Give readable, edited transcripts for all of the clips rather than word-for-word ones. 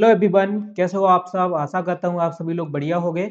Hello everyone, कैसे हो आप सब। आशा करता हूँ आप सभी लोग बढ़िया होंगे।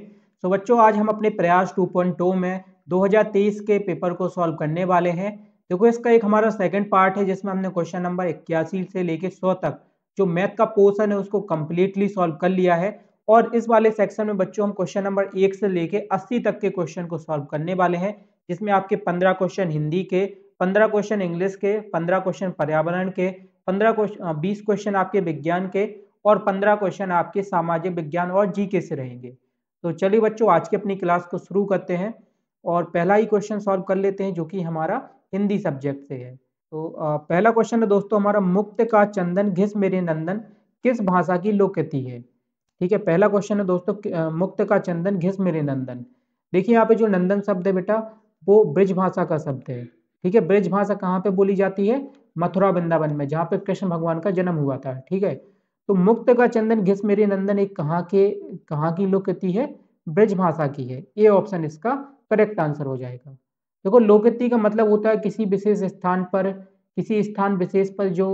तो बच्चों, आज हम अपने प्रयास 2.0 में 2023 के पेपर को सॉल्व करने वाले हैं। देखो, इसका एक हमारा सेकंड पार्ट है जिसमें हमने क्वेश्चन नंबर 81 से लेके 100 तक जो मैथ का पोर्शन है उसको कम्प्लीटली सॉल्व कर लिया है। और इस वाले सेक्शन में बच्चों हम क्वेश्चन नंबर 1 से लेके 80 तक के क्वेश्चन को सॉल्व करने वाले हैं, जिसमें आपके 15 क्वेश्चन हिंदी के, 15 क्वेश्चन इंग्लिश के, 15 क्वेश्चन पर्यावरण के, 20 क्वेश्चन आपके विज्ञान के और 15 क्वेश्चन आपके सामाजिक विज्ञान और जीके से रहेंगे। तो चलिए बच्चों, आज की अपनी क्लास को शुरू करते हैं और पहला ही क्वेश्चन सॉल्व कर लेते हैं जो कि हमारा हिंदी सब्जेक्ट से है। तो पहला क्वेश्चन है दोस्तों हमारा, मुक्त का चंदन घिस मेरे नंदन किस भाषा की लोककृति है। ठीक है, पहला क्वेश्चन है दोस्तों, मुक्त का चंदन घिस मेरे नंदन। देखिए यहाँ पे जो नंदन शब्द है बेटा, वो ब्रिज भाषा का शब्द है। ठीक है, ब्रिज भाषा कहाँ पे बोली जाती है? मथुरा वृंदावन में, जहाँ पे कृष्ण भगवान का जन्म हुआ था। ठीक है, तो मुक्त का चंदन घिस मेरे नंदन एक कहाँ की लोककृति है? ब्रिज भाषा की है। ए ऑप्शन इसका करेक्ट आंसर हो जाएगा। देखो, लोककृति का मतलब होता है किसी विशेष स्थान पर, किसी स्थान विशेष पर जो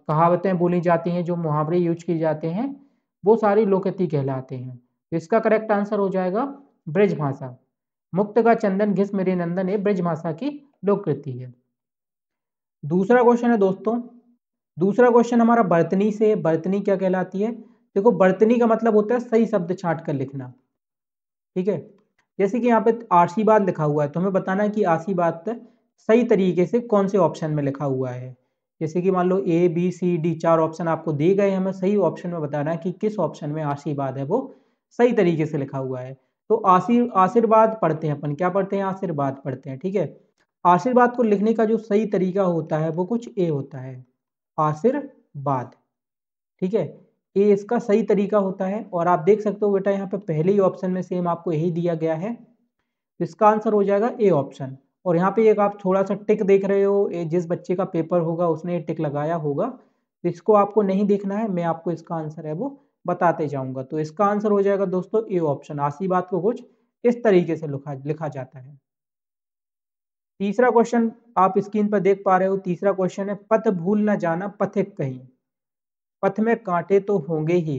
कहावतें बोली जाती हैं, जो मुहावरे यूज किए जाते हैं, वो सारी लोककृति कहलाते हैं। तो इसका करेक्ट आंसर हो जाएगा ब्रिज भाषा। मुक्त का चंदन घिस मेरे नंदन ये ब्रिज भाषा की लोककृति है। दूसरा क्वेश्चन है दोस्तों, दूसरा क्वेश्चन हमारा बर्तनी से। बर्तनी क्या कहलाती है? देखो, बर्तनी का मतलब होता है सही शब्द छांट कर लिखना। ठीक है, जैसे कि यहाँ पे आशीर्वाद लिखा हुआ है तो हमें बताना है कि आशीर्वाद सही तरीके से कौन से ऑप्शन में लिखा हुआ है। जैसे कि मान लो ABCD 4 ऑप्शन आपको दिए गए, हमें सही ऑप्शन में बताना है कि किस ऑप्शन में आशीर्वाद है वो सही तरीके से लिखा हुआ है। तो आशीर्वाद पढ़ते हैं अपन, क्या पढ़ते हैं? आशीर्वाद पढ़ते हैं। ठीक है, आशीर्वाद को लिखने का जो सही तरीका होता है वो कुछ ए होता है, आशीर्वाद। ठीक है, ये इसका सही तरीका होता है। और आप देख सकते हो बेटा, यहाँ पे पहले ही ऑप्शन में सेम आपको यही दिया गया है। तो इसका आंसर हो जाएगा ए ऑप्शन। और यहाँ पे एक आप थोड़ा सा टिक देख रहे हो, जिस बच्चे का पेपर होगा उसने ये टिक लगाया होगा, तो इसको आपको नहीं देखना है, मैं आपको इसका आंसर है वो बताते जाऊंगा। तो इसका आंसर हो जाएगा दोस्तों ए ऑप्शन। आशीर्वाद को कुछ इस तरीके से लिखा जाता है। तीसरा क्वेश्चन आप स्क्रीन पर देख पा रहे हो। तीसरा क्वेश्चन है, पथ भूल न जाना पथिक कहीं, पथ में कांटे तो होंगे ही,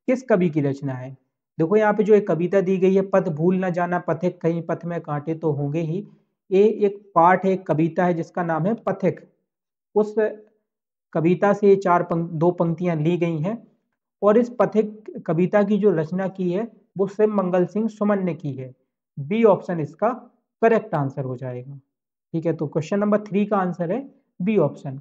किस कवि की रचना है? देखो, यहाँ पे जो एक कविता दी गई है, पथ भूल न जाना पथिक कहीं, पथ में कांटे तो होंगे ही, ये एक पाठ है, एक कविता है जिसका नाम है पथिक। उस कविता से दो पंक्तियां ली गई हैं। और इस पथिक कविता की जो रचना की है वो शिव मंगल सिंह सुमन ने की है। बी ऑप्शन इसका करेक्ट आंसर हो जाएगा। ठीक है, तो क्वेश्चन नंबर 3 का आंसर है बी ऑप्शन।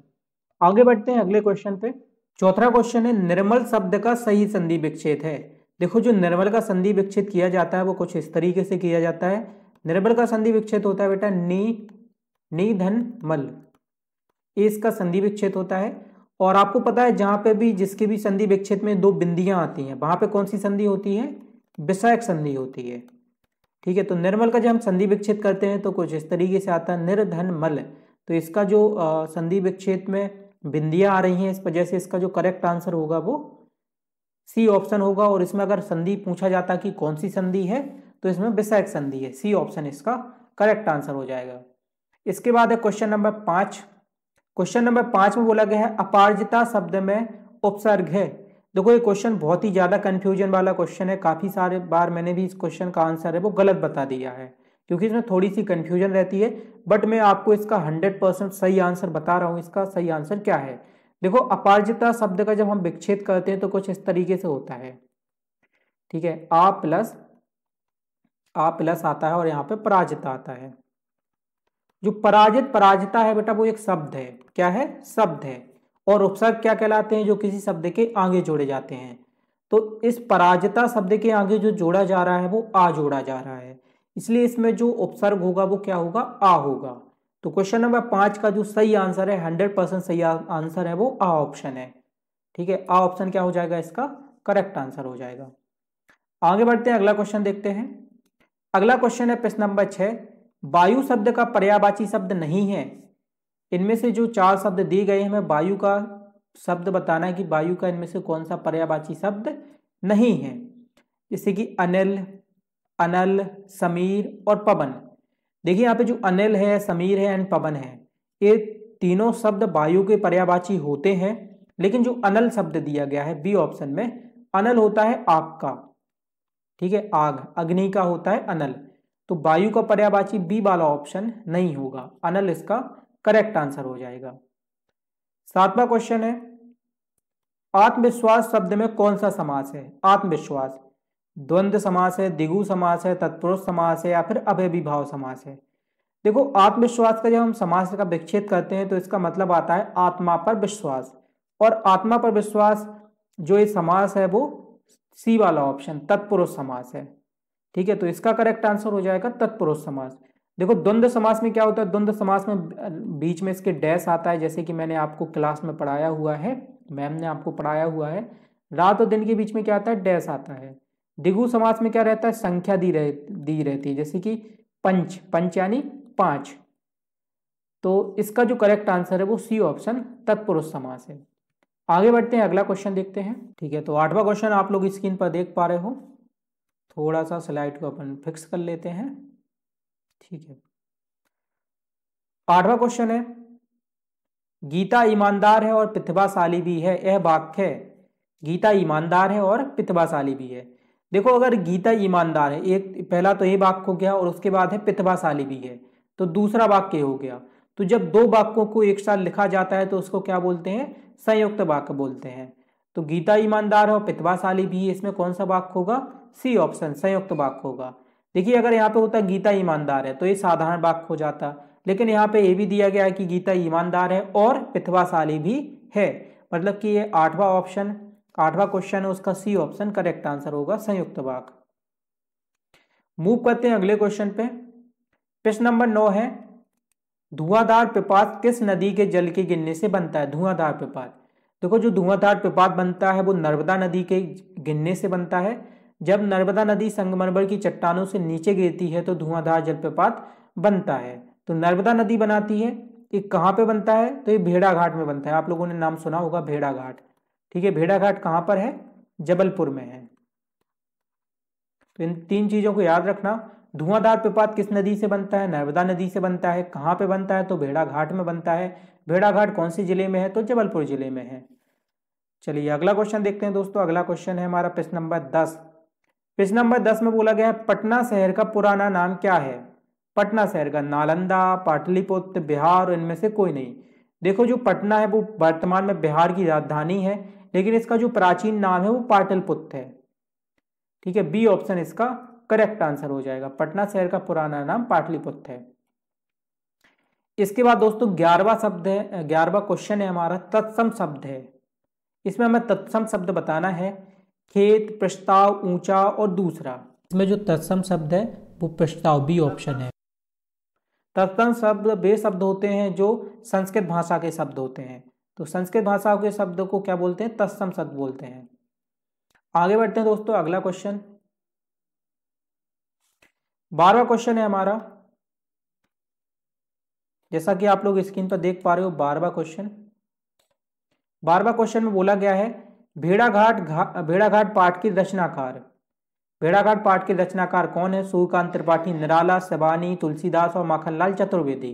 आगे बढ़ते हैं अगले क्वेश्चन पे। चौथा क्वेश्चन है, निर्मल शब्द का सही संधि विच्छेद है। देखो, जो निर्मल का संधि विच्छेद किया जाता है वो कुछ इस तरीके से किया जाता है। निर्मल का संधि विच्छेद होता है बेटा नी धन मल, ये इसका संधि विच्छेद होता है। और आपको पता है, जहां पे भी जिसके भी संधि विच्छेद में दो बिंदियां आती हैं, वहां पे कौन सी संधि होती है? विषयक संधि होती है। ठीक है, तो निर्मल का जब हम संधि विच्छेद करते हैं तो कुछ इस तरीके से आता है, निर्धन मल। तो इसका जो संधि विच्छेद में बिंदियां आ रही हैं, इस वजह से इसका जो करेक्ट आंसर होगा वो सी ऑप्शन होगा। और इसमें अगर संधि पूछा जाता कि कौन सी संधि है, तो इसमें विषयक संधि है। सी ऑप्शन इसका करेक्ट आंसर हो जाएगा। इसके बाद है क्वेश्चन नंबर 5। क्वेश्चन नंबर 5 में बोला गया है, अपारजिता शब्द में उपसर्ग है। देखो, ये क्वेश्चन बहुत ही ज्यादा कंफ्यूजन वाला क्वेश्चन है। काफी सारे बार मैंने भी इस क्वेश्चन का आंसर है वो गलत बता दिया है, क्योंकि इसमें थोड़ी सी कंफ्यूजन रहती है। बट मैं आपको इसका 100% सही आंसर बता रहा हूं। इसका सही आंसर क्या है? देखो, अपारजिता शब्द का जब हम विच्छेद करते हैं तो कुछ इस तरीके से होता है। ठीक है, आ प्लस आता है और यहाँ पे पराजिता आता है। जो पराजिता है बेटा, वो एक शब्द है। क्या है? शब्द है। और उपसर्ग क्या कहलाते हैं? जो किसी शब्द के आगे जोड़े जाते हैं। तो इस पराजिता शब्द के आगे जो जोड़ा जा रहा है वो आ जोड़ा जा रहा है, इसलिए इसमें जो उपसर्ग होगा वो क्या होगा? आ होगा। तो क्वेश्चन नंबर 5 का जो सही आंसर है, 100% सही आंसर है वो आ ऑप्शन है। ठीक है, आ ऑप्शन क्या हो जाएगा? इसका करेक्ट आंसर हो जाएगा। आगे बढ़ते हैं, अगला क्वेश्चन देखते हैं। अगला क्वेश्चन है प्रश्न नंबर 6, वायु शब्द का पर्यायवाची शब्द नहीं है। इनमें से जो 4 शब्द दिए गए हैं, हमें वायु का शब्द बताना है कि वायु का इनमें से कौन सा पर्यायवाची शब्द नहीं है। जैसे कि अनिल, अनल, समीर और पवन। देखिए, यहाँ पे जो अनिल है, समीर है एंड पवन है, ये तीनों शब्द वायु के पर्यायवाची होते हैं। लेकिन जो अनल शब्द दिया गया है बी ऑप्शन में, अनल होता है आग का, ठीक है, आग, अग्नि का होता है अनल। तो वायु का पर्यायवाची बी वाला ऑप्शन नहीं होगा, अनल इसका करेक्ट आंसर हो जाएगा। 7वां क्वेश्चन है, आत्मविश्वास शब्द में कौन सा समास है? आत्मविश्वास द्वंद्व समास है, द्विगु समास है, तत्पुरुष समास है या फिर अव्ययीभाव समास है? देखो, आत्मविश्वास का जब हम समास का विच्छेद करते हैं तो इसका मतलब आता है आत्मा पर विश्वास, और आत्मा पर विश्वास जो ये समास है वो सी वाला ऑप्शन तत्पुरुष समास है, ठीक है। तो इसका करेक्ट आंसर हो जाएगा तत्पुरुष समास। देखो, द्वंद्व समास में क्या होता है? द्वंद्व समास में बीच में इसके डैश आता है, जैसे कि मैंने आपको क्लास में पढ़ाया हुआ है, मैम ने आपको पढ़ाया हुआ है, रात और दिन के बीच में क्या आता है? डैश आता है। द्विगु समास में क्या रहता है? संख्या दी रहती है, जैसे कि पंच, पंच यानी 5। तो इसका जो करेक्ट आंसर है वो सी ऑप्शन तत्पुरुष समास है। आगे बढ़ते हैं, अगला क्वेश्चन देखते हैं, ठीक है। तो 8वां क्वेश्चन आप लोग स्क्रीन पर देख पा रहे हो, थोड़ा सा स्लाइड को अपन फिक्स कर लेते हैं, ठीक है। 8वां क्वेश्चन है, गीता ईमानदार है और प्रतिभाशाली भी है, यह वाक्य है। गीता ईमानदार है और प्रतिभाशाली भी है। देखो, अगर गीता ईमानदार है, एक पहला तो ये वाक्य हो गया, और उसके बाद है प्रतिभाशाली भी है, तो दूसरा वाक्य हो गया। तो जब दो वाक्यों को एक साथ लिखा जाता है तो उसको क्या बोलते हैं? संयुक्त वाक्य बोलते हैं। तो गीता ईमानदार है और प्रतिभाशाली भी है, इसमें कौन सा वाक्य होगा? सी ऑप्शन संयुक्त वाक्य होगा। देखिए, अगर यहाँ पे होता गीता ईमानदार है तो ये साधारण वाक्य हो जाता, लेकिन यहाँ पे ये भी दिया गया है कि गीता ईमानदार है और प्रतिभाशाली भी है, मतलब कि ये 8वां क्वेश्चन है, उसका सी ऑप्शन करेक्ट आंसर होगा संयुक्त वाक्य। मूव करते हैं अगले क्वेश्चन पे। प्रश्न नंबर 9 है, धुआंधार प्रपात किस नदी के जल के गिरने से बनता है? धुआंधार प्रपात, देखो, जो धुआंधार प्रपात बनता है वो नर्मदा नदी के गिरने से बनता है। जब नर्मदा नदी संगमरमर की चट्टानों से नीचे गिरती है तो धुआंधार जलप्रपात बनता है। तो नर्मदा नदी बनाती है, ये कहाँ पे बनता है? तो ये भेड़ाघाट में बनता है। आप लोगों ने नाम सुना होगा भेड़ाघाट, ठीक है। भेड़ाघाट कहाँ पर है? जबलपुर में है। तो इन 3 चीजों को याद रखना। धुआंधार प्रपात किस नदी से बनता है? नर्मदा नदी से बनता है। कहाँ पे बनता है? तो भेड़ाघाट में बनता है। भेड़ाघाट कौन से जिले में है? तो जबलपुर जिले में है। चलिए अगला क्वेश्चन देखते हैं दोस्तों। अगला क्वेश्चन है हमारा प्रश्न नंबर 10। प्रश्न नंबर 10 में बोला गया है, पटना शहर का पुराना नाम क्या है? पटना शहर का नालंदा, पाटलिपुत्र, बिहार, और इनमें से कोई नहीं। देखो, जो पटना है वो वर्तमान में बिहार की राजधानी है, लेकिन इसका जो प्राचीन नाम है वो पाटलिपुत्र है, ठीक है। बी ऑप्शन इसका करेक्ट आंसर हो जाएगा। पटना शहर का पुराना नाम पाटलिपुत्र है। इसके बाद दोस्तों 11वां क्वेश्चन है हमारा, तत्सम शब्द है। इसमें हमें तत्सम शब्द बताना है, खेत, प्रस्ताव, ऊंचा और दूसरा। इसमें जो तत्सम शब्द है वो प्रस्ताव, बी ऑप्शन है। तत्सम शब्द वे शब्द होते हैं जो संस्कृत भाषा के शब्द होते हैं, तो संस्कृत भाषा के शब्द को क्या बोलते हैं? तत्सम शब्द बोलते हैं। आगे बढ़ते हैं दोस्तों, अगला क्वेश्चन 12वां क्वेश्चन है हमारा, जैसा कि आप लोग स्क्रीन पर देख पा रहे हो। 12वां क्वेश्चन में बोला गया है, भेड़ाघाट पाठ की रचनाकार। भेड़ाघाट पाठ के रचनाकार कौन है? सूर्यकांत त्रिपाठी, निराला, शिवानी, तुलसीदास और माखनलाल चतुर्वेदी।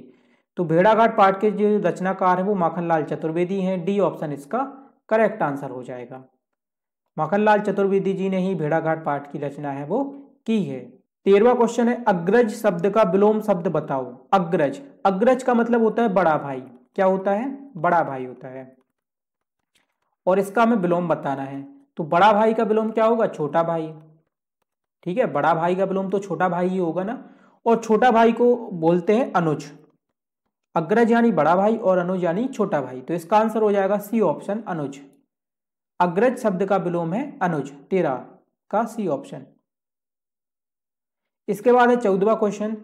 तो भेड़ाघाट पाठ के जो रचनाकार है वो माखनलाल चतुर्वेदी हैं। डी ऑप्शन इसका करेक्ट आंसर हो जाएगा। माखनलाल चतुर्वेदी जी ने ही भेड़ाघाट पाठ की रचना है वो की है। 13वां क्वेश्चन है, अग्रज शब्द का विलोम शब्द बताओ। अग्रज, अग्रज का मतलब होता है बड़ा भाई। क्या होता है? बड़ा भाई होता है, और इसका हमें विलोम बताना है। तो बड़ा भाई का विलोम क्या होगा? छोटा भाई, ठीक है। बड़ा भाई का विलोम तो छोटा भाई ही होगा ना, और छोटा भाई को बोलते हैं अनुज। अग्रज यानी बड़ा भाई और अनुज यानी छोटा भाई, तो इसका आंसर हो जाएगा सी ऑप्शन अनुज। अग्रज शब्द का विलोम है अनुज, 13 का सी ऑप्शन। इसके बाद है 14वां क्वेश्चन,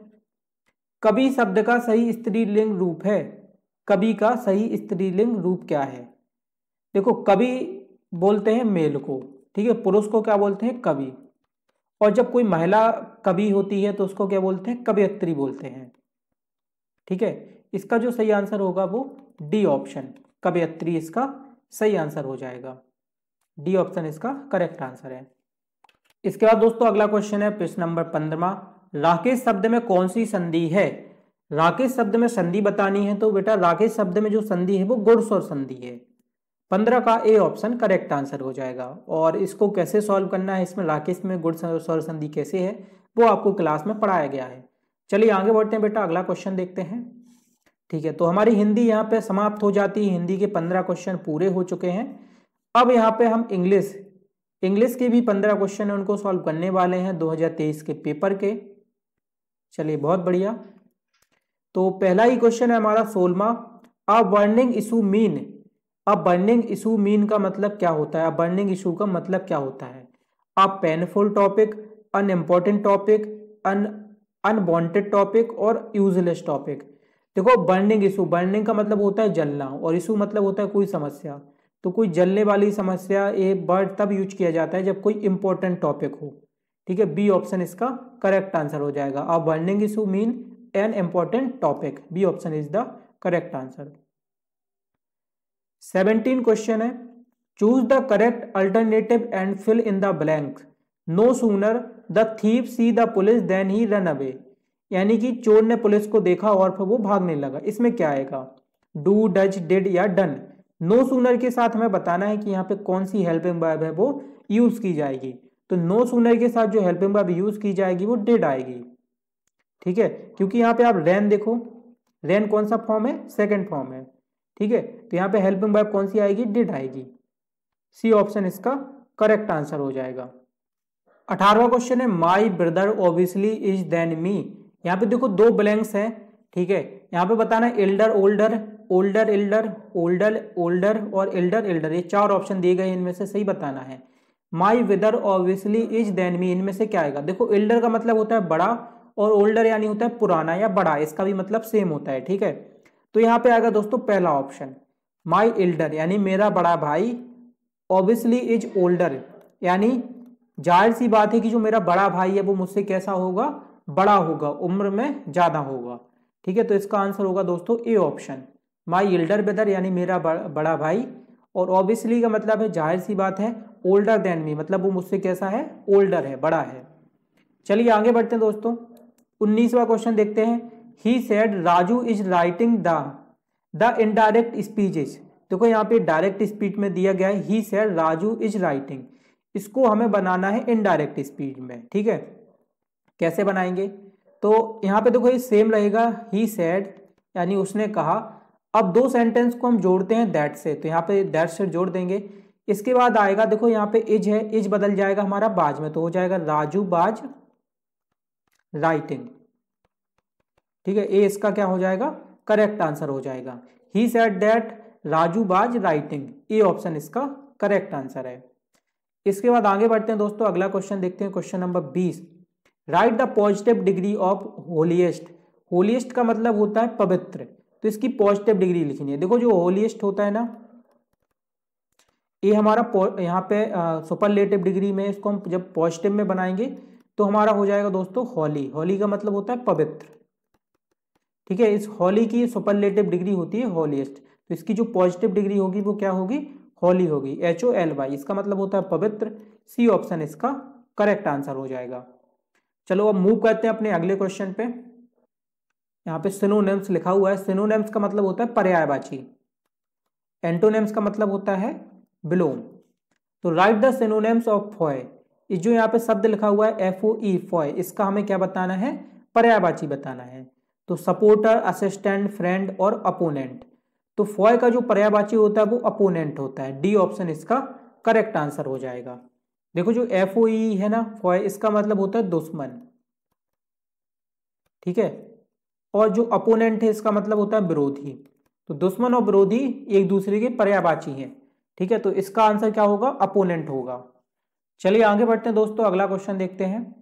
कवि शब्द का सही स्त्रीलिंग रूप है। कवि का सही स्त्रीलिंग रूप क्या है? देखो, कवि बोलते हैं मेल को, ठीक है। पुरुष को क्या बोलते हैं? कवि। और जब कोई महिला कवि होती है तो उसको क्या बोलते हैं? कवयित्री बोलते हैं, ठीक है। इसका जो सही आंसर होगा वो डी ऑप्शन, कवयित्री, इसका सही आंसर हो जाएगा। डी ऑप्शन इसका करेक्ट आंसर है। इसके बाद दोस्तों अगला क्वेश्चन है प्रश्न नंबर 15। राकेश शब्द में कौन सी संधि है? राकेश शब्द में संधि बतानी है, तो बेटा राकेश शब्द में जो संधि है वो गुण स्वर संधि है, 15 का ए ऑप्शन करेक्ट आंसर हो जाएगा। और इसको कैसे सॉल्व करना है, इसमें राकेश में गुण स्वर संधि कैसे है वो आपको क्लास में पढ़ाया गया है। चलिए आगे बढ़ते हैं बेटा, अगला क्वेश्चन देखते हैं। ठीक है, तो हमारी हिंदी यहाँ पे समाप्त हो जाती है, हिंदी के 15 क्वेश्चन पूरे हो चुके हैं। अब यहाँ पे हम इंग्लिश के भी 15 क्वेश्चन है उनको सॉल्व करने वाले हैं 2023 के पेपर के। चलिए बहुत बढ़िया। तो पहला ही क्वेश्चन है हमारा 16वां, अ बर्निंग इशू मीन। अब बर्निंग इशू मीन का मतलब क्या होता है, अब बर्निंग इशू का मतलब क्या होता है? A painful topic, unimportant topic, unwanted topic और यूजलेस टॉपिक। देखो बर्निंग इशू, बर्निंग का मतलब होता है जलना और इशू मतलब होता है कोई समस्या। तो कोई जलने वाली समस्या ये वर्ड तब यूज किया जाता है जब कोई इंपॉर्टेंट टॉपिक हो। ठीक है, बी ऑप्शन इसका करेक्ट आंसर हो जाएगा। A burning issue mean an important topic, B option is the correct answer. 17 question है, choose the correct alternative and fill in the blank. No sooner the thief see the police then he run away. यानी कि चोर ने police को देखा और फिर वो भागने लगा। इसमें क्या आएगा, डू, डज, डिड या डन। नो सूनर के साथ हमें बताना है कि यहाँ पे कौन सी हेल्पिंग वर्ब है वो यूज की जाएगी। तो नो सूनर के साथ जो हेल्पिंग वर्ब यूज की जाएगी वो डिड आएगी। ठीक है, क्योंकि यहाँ पे आप रैन देखो, रैन कौन सा फॉर्म है, सेकंड फॉर्म है। ठीक है, तो यहाँ पे हेल्पिंग वर्ब कौन सी आएगी, डिड आएगी। सी ऑप्शन इसका करेक्ट आंसर हो जाएगा। 18वां क्वेश्चन है, my brother obviously is than me. यहाँ पे देखो दो ब्लैंक्स हैं। ठीक है, यहाँ पे बताना है Elder older, older Elder, older older और एल्डर एल्डर, ये चार ऑप्शन दिए गए, इनमें से सही बताना है। My brother obviously is than me, इनमें से क्या आएगा? देखो एल्डर का मतलब होता है बड़ा और ओल्डर यानी होता है पुराना या बड़ा, इसका भी मतलब सेम होता है। ठीक है, तो यहाँ पे आएगा दोस्तों पहला ऑप्शन, माई एल्डर यानी मेरा बड़ा भाई, ऑब्वियसली इज ओल्डर यानी जाहिर सी बात है कि जो मेरा बड़ा भाई है वो मुझसे कैसा होगा, बड़ा होगा, उम्र में ज्यादा होगा। ठीक है, तो इसका आंसर होगा दोस्तों A option, my elder brother यानी मेरा बड़ा भाई, और ऑब्वियसली का मतलब है जाहिर सी बात है, ओल्डर देन मी मतलब वो मुझसे कैसा है, ओल्डर है, बड़ा है। चलिए आगे बढ़ते हैं दोस्तों, 19वां क्वेश्चन देखते हैं। He said Raju is writing the indirect speeches. देखो यहाँ पे डायरेक्ट स्पीच में दिया गया है he said Raju is writing, इसको हमें बनाना है इनडायरेक्ट स्पीच में। ठीक है, कैसे बनाएंगे? तो यहाँ पे देखो ये सेम रहेगा, ही सेड यानी उसने कहा। अब दो सेंटेंस को हम जोड़ते हैं दैट से, तो यहाँ पे दैट से जोड़ देंगे। इसके बाद आएगा देखो यहाँ पे इज है, इज बदल जाएगा हमारा बाज में, तो हो जाएगा राजू बाज राइटिंग। ठीक है, ए इसका क्या हो जाएगा, करेक्ट आंसर हो जाएगा। ही सेड दैट राजू बाज राइटिंग, ए ऑप्शन इसका करेक्ट आंसर है। इसके बाद आगे बढ़ते हैं दोस्तों, अगला क्वेश्चन देखते हैं, question number 20। Right the positive degree of holiest. Holiest का मतलब होता है पवित्र, तो इसकी पॉजिटिव डिग्री लिखनी है। देखो जो होलीएस्ट होता है ना, ये हमारा यहाँ पे सुपरलेटिव डिग्री में, इसको हम जब पॉजिटिव में बनाएंगे तो हमारा हो जाएगा दोस्तों होली। होली का मतलब होता है पवित्र। ठीक है, इस होली की सुपरलेटिव डिग्री होती है होलीएस्ट, तो इसकी जो पॉजिटिव डिग्री होगी वो क्या होगी, होली होगी, HOLY, इसका मतलब होता है पवित्र। सी ऑप्शन इसका करेक्ट आंसर हो जाएगा। चलो अब मूव करते हैं अपने अगले क्वेश्चन पे। यहाँ पे सिनोनिम्स लिखा हुआ है, सिनोनिम्स का मतलब होता है पर्यायवाची, एंटोनिम्स का मतलब होता है विलोम। तो right the synonyms of Foy, इस जो यहाँ पे शब्द लिखा हुआ है FOE फॉय, इसका हमें क्या बताना है, पर्यायवाची बताना है। तो सपोर्टर, असिस्टेंट, फ्रेंड और अपोनेंट। तो फॉय का जो पर्यायवाची होता है वो अपोनेंट होता है, डी ऑप्शन इसका करेक्ट आंसर हो जाएगा। देखो जो FOE है ना फॉय, इसका मतलब होता है दुश्मन। ठीक है, और जो अपोनेंट है इसका मतलब होता है विरोधी। तो दुश्मन और विरोधी एक दूसरे के पर्यायवाची हैं। ठीक है, तो इसका आंसर क्या होगा, अपोनेंट होगा। चलिए आगे बढ़ते हैं दोस्तों, अगला क्वेश्चन देखते हैं।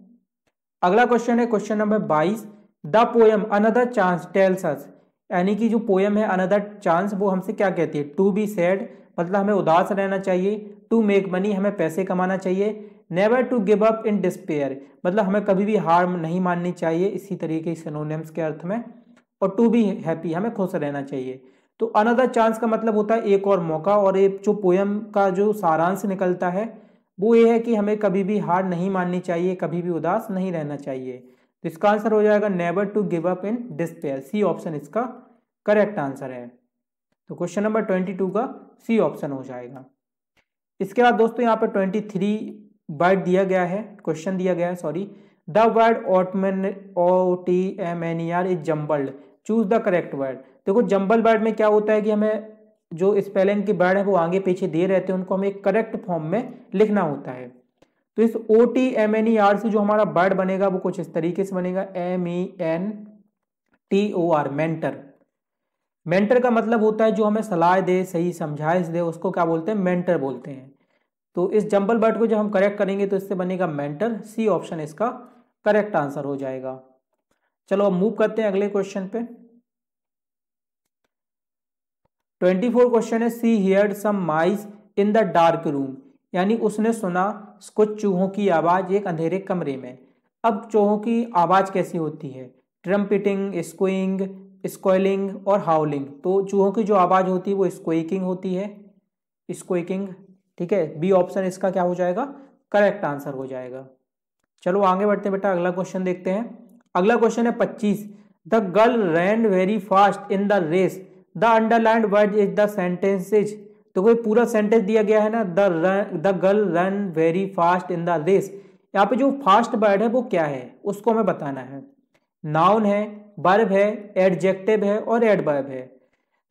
अगला क्वेश्चन है question number 22। The poem another chance tells us, यानी कि जो पोएम है अनदर चांस वो हमसे क्या कहती है, टू बी सैड मतलब हमें उदास रहना चाहिए, टू मेक मनी हमें पैसे कमाना चाहिए, never to give up in despair मतलब हमें कभी भी हार नहीं माननी चाहिए, इसी तरीके सिनोनिम्स के अर्थ में, और टू बी हैप्पी हमें खुश रहना चाहिए। तो अनदर चांस का मतलब होता है एक और मौका, और एक जो पोएम का जो सारांश निकलता है वो ये है कि हमें कभी भी हार नहीं माननी चाहिए, कभी भी उदास नहीं रहना चाहिए। तो इसका आंसर हो जाएगा never to give up in despair, C option इसका करेक्ट आंसर है। तो क्वेश्चन नंबर 22 का सी ऑप्शन हो जाएगा। इसके बाद दोस्तों यहाँ पे 23 वर्ड दिया गया है, क्वेश्चन दिया गया है, sorry. The word OTMNER is jumbled, choose the correct word. देखो जम्बल वर्ड में क्या होता है कि हमें जो स्पेलिंग के वर्ड है वो आगे पीछे दिए रहते हैं, उनको हमें एक करेक्ट फॉर्म में लिखना होता है। तो इस OTMNER से जो हमारा वर्ड बनेगा वो कुछ इस तरीके से बनेगा, MENTOR, मेंटर। मेंटर का मतलब होता है जो हमें सलाह दे, सही समझाइश दे, उसको क्या बोलते हैं, मेंटर बोलते हैं। तो इस जंबल वर्ड को जब हम करेक्ट करेंगे तो इससे बनेगा मेंटर, सी ऑप्शन इसका करेक्ट आंसर हो जाएगा। चलो अब मूव करते हैं अगले क्वेश्चन पे। 24 क्वेश्चन है, she heard some mice in the dark room, यानी उसने सुना कुछ चूहों की आवाज एक अंधेरे कमरे में। अब चूहों की आवाज कैसी होती है, ट्रम्पिटिंग, स्क्वीइंग, स्क्वेलिंग और हाउलिंग। तो चूहों की जो आवाज होती है वो स्क्वेकिंग होती है, स्क्वेकिंग, ठीक है। बी ऑप्शन इसका क्या हो जाएगा, करेक्ट आंसर हो जाएगा। चलो आगे बढ़ते हैं बेटा, अगला क्वेश्चन देखते हैं। अगला क्वेश्चन है 25, the girl ran very fast in the race, the underlined word is the sentences. तो कोई पूरा सेंटेंस दिया गया है ना, the girl run very fast in the race. यहाँ पे जो फास्ट वर्ड है वो क्या है, उसको हमें बताना है। नाउन है, वर्ब है, एडजेक्टिव है और एडवर्ब है।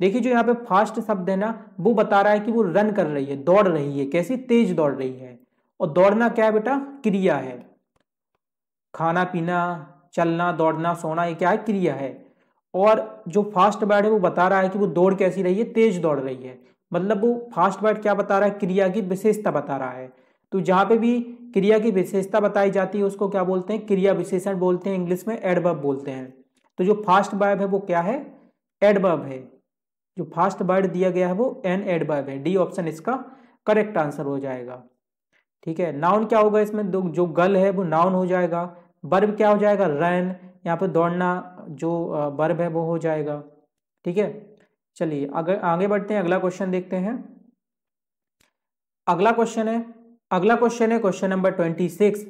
देखिए जो यहाँ पे फास्ट शब्द है ना, वो बता रहा है कि वो रन कर रही है, दौड़ रही है, कैसी, तेज दौड़ रही है। और दौड़ना क्या है बेटा, क्रिया है। खाना पीना, चलना, दौड़ना, सोना, ये क्या है, क्रिया है। और जो फास्ट वर्ड है वो बता रहा है कि वो दौड़ कैसी रही है, तेज दौड़ रही है। मतलब वो फास्ट वर्ड क्या बता रहा है, क्रिया की विशेषता बता रहा है। तो जहां पे भी क्रिया की विशेषता बताई जाती है उसको क्या बोलते हैं, क्रिया विशेषण बोलते हैं, इंग्लिश में एडवर्ब बोलते हैं। तो जो फास्ट वर्ब है वो क्या है, एडवर्ब है। जो फास्ट वर्ड दिया गया है वो एन एडवर्ब है, डी ऑप्शन इसका करेक्ट आंसर हो जाएगा। ठीक है, नाउन क्या होगा इसमें, जो गर्ल है वो नाउन हो जाएगा। वर्ब क्या हो जाएगा, रन, यहाँ पे दौड़ना जो वर्ब है वो हो जाएगा। ठीक है, चलिए अगर आगे बढ़ते हैं, अगला क्वेश्चन देखते हैं। अगला क्वेश्चन है क्वेश्चन नंबर 26,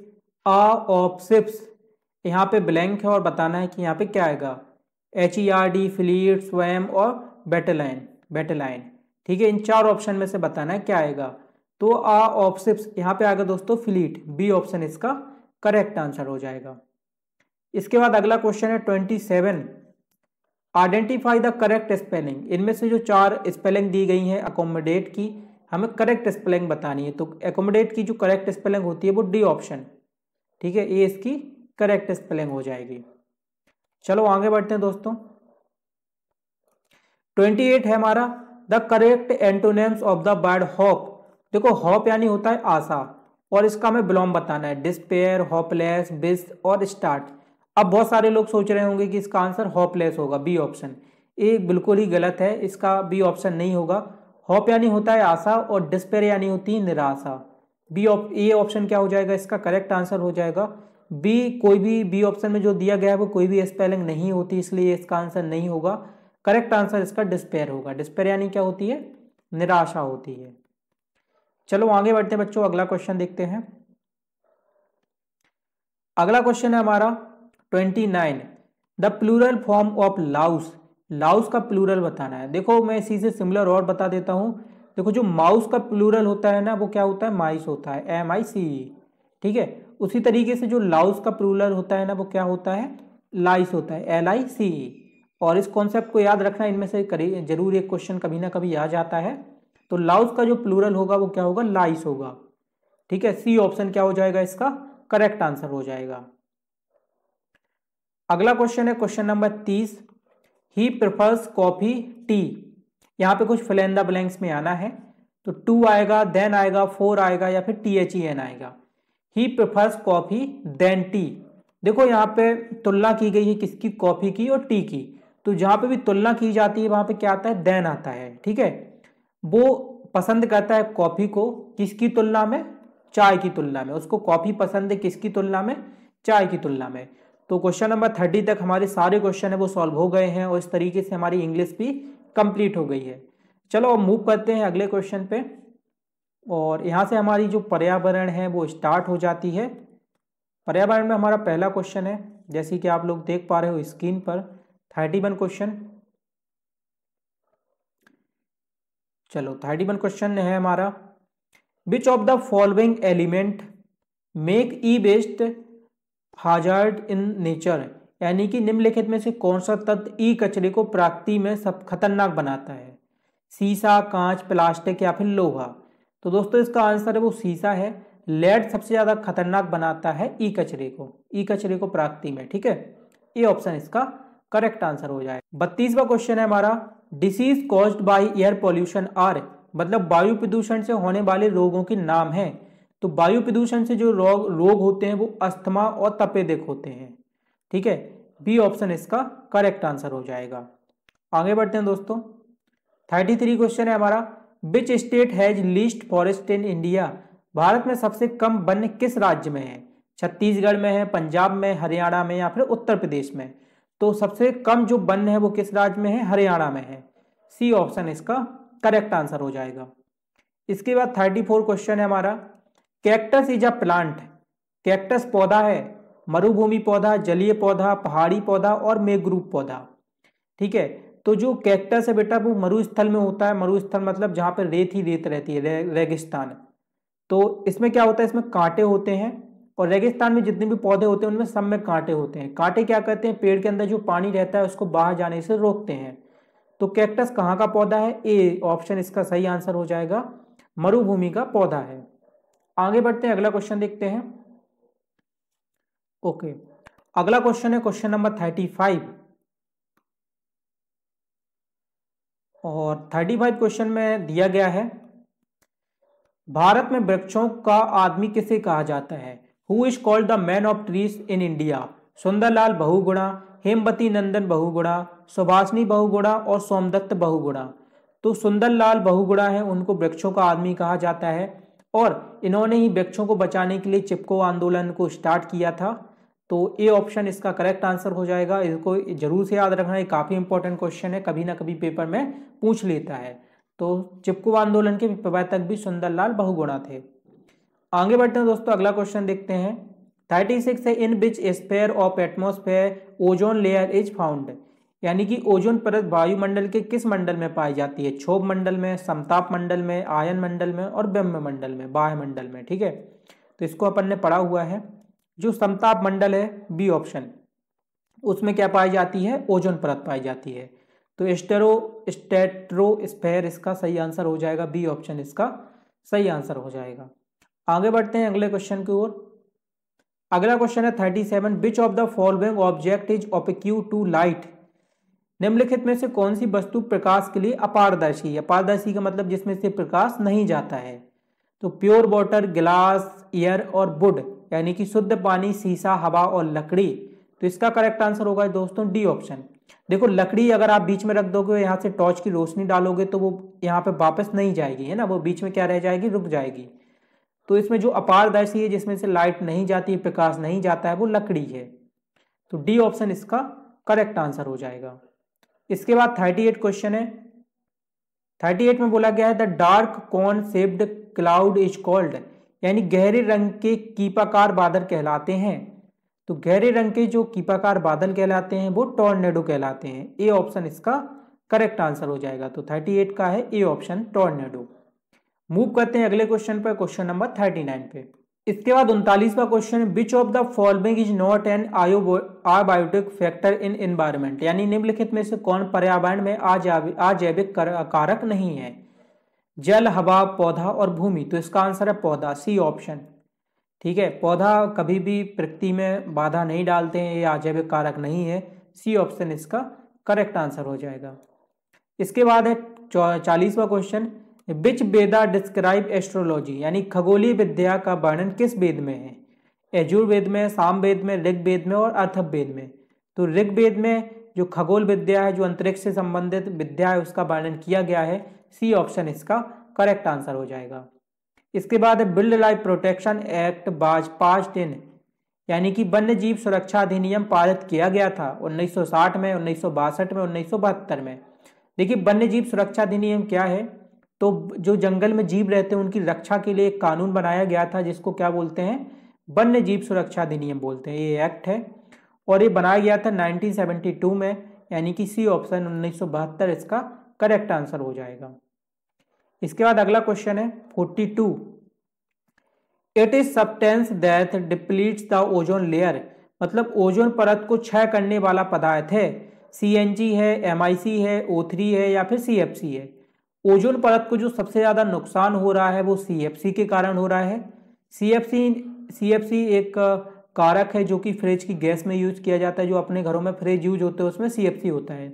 ऑप्सिप्स। यहाँ पे ब्लैंक है और बताना है कि यहाँ पे क्या आएगा, HERD, फ्लीट, स्वयं और बेटलाइन। ठीक है, इन चार ऑप्शन में से बताना है क्या आएगा। तो ऑप्सिप्स यहाँ पे आएगा दोस्तों फ्लीट, बी ऑप्शन इसका करेक्ट आंसर हो जाएगा। इसके बाद अगला क्वेश्चन है 27, आइडेंटिफाई द करेक्ट स्पेलिंग। इनमें से जो चार स्पेलिंग दी गई हैं अकोमोडेट की, हमें करेक्ट स्पेलिंग बतानी है। तो अकोमोडेट की जो करेक्ट स्पेलिंग होती है वो डी ऑप्शन, ठीक है, ये इसकी करेक्ट स्पेलिंग हो जाएगी। चलो आगे बढ़ते हैं दोस्तों। 28 है हमारा, the correct antonyms of the word hope. देखो होप यानी होता है आशा, और इसका हमें बिलोंग बताना है, डिस्पेयर, होपलेस, बिस और स्टार्ट। अब बहुत सारे लोग सोच रहे होंगे कि इसका आंसर होपलेस होगा, बी ऑप्शन। ये बिल्कुल ही गलत है, इसका बी ऑप्शन नहीं होगा। होप यानी होता है आशा और डिस्पेयर यानी होती है निराशा। ये ऑप्शन क्या हो जाएगा, इसका करेक्ट आंसर हो जाएगा बी। कोई भी बी ऑप्शन में जो दिया गया है वो कोई भी स्पेलिंग नहीं होती, इसलिए इसका आंसर नहीं होगा। करेक्ट आंसर इसका डिस्पेयर होगा। डिस्पेयर यानी क्या होती है, निराशा होती है। चलो आगे बढ़ते हैं बच्चों, अगला क्वेश्चन देखते हैं। अगला क्वेश्चन है हमारा 29, the plural form of louse. Louse का प्लूरल बताना है। देखो मैं इसी से सिमिलर और बता देता हूं। देखो जो माउस का प्लूरल होता है ना वो क्या होता है, माइस होता है, MICE। ठीक है, उसी तरीके से जो लाउस का प्लूरल होता है ना वो क्या होता है, लाइस होता है, LICE। और इस कॉन्सेप्ट को याद रखना, इनमें से जरूर एक क्वेश्चन कभी ना कभी आ जाता है। तो लाउस का जो प्लूरल होगा वो क्या होगा, लाइस होगा। ठीक है, सी ऑप्शन क्या हो जाएगा, इसका करेक्ट आंसर हो जाएगा। अगला क्वेश्चन है क्वेश्चन नंबर 30, ही प्रेफर्स कॉफी टी। यहां पे कुछ फिल इन द ब्लैंक्स में आना है। तो 2 आएगा, देन आएगा, 4 आएगा या फिर THEN आएगा। He prefers coffee than tea. देखो यहाँ पे तुलना की गई है किसकी, कॉफी की और टी की। तो जहां पे भी तुलना की जाती है वहां पे क्या आता है, देन आता है। ठीक है, वो पसंद करता है कॉफी को किसकी तुलना में, चाय की तुलना में। उसको कॉफी पसंद है किसकी तुलना में, चाय की तुलना में। तो क्वेश्चन नंबर 30 तक हमारे सारे क्वेश्चन है वो सॉल्व हो गए हैं और इस तरीके से हमारी इंग्लिश भी कंप्लीट हो गई है। चलो अब मूव करते हैं अगले क्वेश्चन पे, और यहाँ से हमारी जो पर्यावरण है वो स्टार्ट हो जाती है। पर्यावरण में हमारा पहला क्वेश्चन है, जैसे कि आप लोग देख पा रहे हो स्क्रीन पर, 31 क्वेश्चन। चलो 31 क्वेश्चन है हमारा, which of the following element make e waste hazard in nature, यानी कि निम्नलिखित में से कौन सा तत्व ई कचरे को प्रकृति में सब खतरनाक बनाता है? सीसा, कांच, प्लास्टिक या फिर लोहा। तो दोस्तों इसका आंसर है वो सीसा है। लेड सबसे ज्यादा खतरनाक बनाता है ई कचरे को प्रकृति में, ठीक है। ये ऑप्शन इसका करेक्ट आंसर हो जाए। 32वां क्वेश्चन है हमारा, disease caused by air pollution are, मतलब वायु प्रदूषण से होने वाले रोगों के नाम है। तो वायु प्रदूषण से जो रोग होते हैं वो अस्थमा और तपेदिक होते हैं, ठीक है। बी ऑप्शन इसका करेक्ट आंसर हो जाएगा। आगे बढ़ते हैं दोस्तों। 33 क्वेश्चन है हमारा, which state has least forest in India, Bharat में सबसे कम वन किस राज्य में है? छत्तीसगढ़ में है, पंजाब में, हरियाणा में या फिर उत्तर प्रदेश में। तो सबसे कम जो वन है वो किस राज्य में है? हरियाणा में है। सी ऑप्शन इसका करेक्ट आंसर हो जाएगा। इसके बाद 34 क्वेश्चन है हमारा, cactus is a plant, cactus पौधा है, मरुभूमि पौधा, जलीय पौधा, पहाड़ी पौधा और मैंग्रोव पौधा, ठीक है। तो जो कैक्टस है बेटा वो मरुस्थल में होता है। मरुस्थल मतलब जहां पर रेत ही रेत रहती है, रेगिस्तान। तो इसमें क्या होता है, इसमें कांटे होते हैं, और रेगिस्तान में जितने भी पौधे होते हैं उनमें सब में कांटे होते हैं। कांटे क्या करते हैं, पेड़ के अंदर जो पानी रहता है उसको बाहर जाने से रोकते हैं। तो कैक्टस कहाँ का पौधा है? ए ऑप्शन इसका सही आंसर हो जाएगा, मरुभूमि का पौधा है। आगे बढ़ते हैं, अगला क्वेश्चन देखते हैं। ओके, अगला क्वेश्चन है क्वेश्चन नंबर 35, और 35 क्वेश्चन में दिया गया है, भारत में वृक्षों का आदमी किसे कहा जाता है? Who is called the man of trees in India? Sunderlal Bahuguna, Hemvati Nandan Bahuguna, Subhashini Bahuguna और सोमदत्त बहुगुणा। तो सुंदरलाल बहुगुणा है, उनको वृक्षों का आदमी कहा जाता है, और इन्होंने ही वृक्षों को बचाने के लिए चिपको आंदोलन को स्टार्ट किया था। तो ए ऑप्शन इसका करेक्ट आंसर हो जाएगा। इसको जरूर से याद रखना, ये काफी इंपॉर्टेंट क्वेश्चन है, कभी ना कभी पेपर में पूछ लेता है। तो चिपको आंदोलन के प्रवर्तक भी सुंदरलाल बहुगुणा थे। आगे बढ़ते हैं दोस्तों, अगला क्वेश्चन देखते हैं। 36 है, in which sphere of atmosphere ozone layer is found, यानी कि ओजोन परत वायुमंडल के किस मंडल में पाई जाती है? क्षोभ मंडल में, समताप मंडल में, आयन मंडल में और ब्रह्म मंडल में, बाह्य मंडल में, ठीक है। तो इसको अपन ने पढ़ा हुआ है। जो समताप मंडल है, बी ऑप्शन, उसमें क्या पाई जाती है? ओजोन परत पाई जाती है। तो स्ट्रेटोस्फेयर इसका सही आंसर हो जाएगा, बी ऑप्शन इसका सही आंसर हो जाएगा। आगे बढ़ते हैं अगले क्वेश्चन की ओर। अगला क्वेश्चन है 37, which of the following object is opaque to light, निम्नलिखित में से कौन सी वस्तु प्रकाश के लिए अपारदर्शी है? अपारदर्शी का मतलब जिसमें से प्रकाश नहीं जाता है। तो प्योर वाटर, गिलास, एयर और वुड, यानी कि शुद्ध पानी, शीशा, हवा और लकड़ी। तो इसका करेक्ट आंसर होगा दोस्तों डी ऑप्शन। देखो लकड़ी अगर आप बीच में रख दोगे, यहाँ से टॉर्च की रोशनी डालोगे तो वो यहाँ पे वापस नहीं जाएगी, है ना, वो बीच में क्या रह जाएगी? रुक जाएगी। तो इसमें जो अपारदर्शी है, जिसमें से लाइट नहीं जाती, प्रकाश नहीं जाता है, वो लकड़ी है। तो डी ऑप्शन इसका करेक्ट आंसर हो जाएगा। इसके बाद 38 क्वेश्चन है। 38 में बोला गया है, the dark cone shaped cloud is called, यानी गहरे रंग के कीपाकार बादल कहलाते हैं। तो गहरे रंग के जो कीपाकार बादल कहलाते हैं वो टॉर्नेडो कहलाते हैं। ए ऑप्शन इसका करेक्ट आंसर हो जाएगा। तो 38 का है ए ऑप्शन, टॉर्नेडो। मूव करते हैं अगले क्वेश्चन पर, क्वेश्चन नंबर 39 पे। इसके बाद 39वां question, which of the following is not an abiotic factor in environment, यानी निम्नलिखित में से कौन पर्यावरण में अजैविक कारक नहीं है? जल, हवा, पौधा और भूमि। तो इसका आंसर है पौधा, सी ऑप्शन, ठीक है। पौधा कभी भी प्रकृति में बाधा नहीं डालते हैं, ये अजैविक कारक नहीं है। सी ऑप्शन इसका करेक्ट आंसर हो जाएगा। इसके बाद है 40वां क्वेश्चन, विच वेदा डिस्क्राइब एस्ट्रोलॉजी, यानी खगोलीय विद्या का वर्णन किस वेद में है? यजुर्वेद में, सामवेद में, ऋग्वेद में और अथर्ववेद में। तो ऋग्वेद में जो खगोल विद्या है, जो अंतरिक्ष से संबंधित विद्या है, उसका वर्णन किया गया है। सी ऑप्शन इसका करेक्ट आंसर हो जाएगा। इसके बाद है build life protection act was passed in, यानी कि वन्य जीव सुरक्षा अधिनियम पारित किया गया था 1960 में, 1962 में, 1972 में। देखिए वन्य जीव सुरक्षा अधिनियम क्या है? तो जो जंगल में जीव रहते हैं उनकी रक्षा के लिए एक कानून बनाया गया था, जिसको क्या बोलते हैं? वन्य जीव सुरक्षा अधिनियम बोलते हैं। ये एक्ट है और ये बनाया गया था 1972 में, यानी कि सी ऑप्शन 1972 इसका करेक्ट आंसर हो जाएगा। इसके बाद अगला क्वेश्चन है 42, it is substance that depletes the ozone layer, मतलब ओजोन परत को क्षय करने वाला पदार्थ है। CNG है, MIC है, O3 है या फिर CFC है। ओजोन परत को जो सबसे ज्यादा नुकसान हो रहा है वो CFC के कारण हो रहा है। CFC एक कारक है जो कि फ्रिज की गैस में यूज किया जाता है, जो अपने घरों में फ्रिज यूज होते हैं उसमें CFC होता है।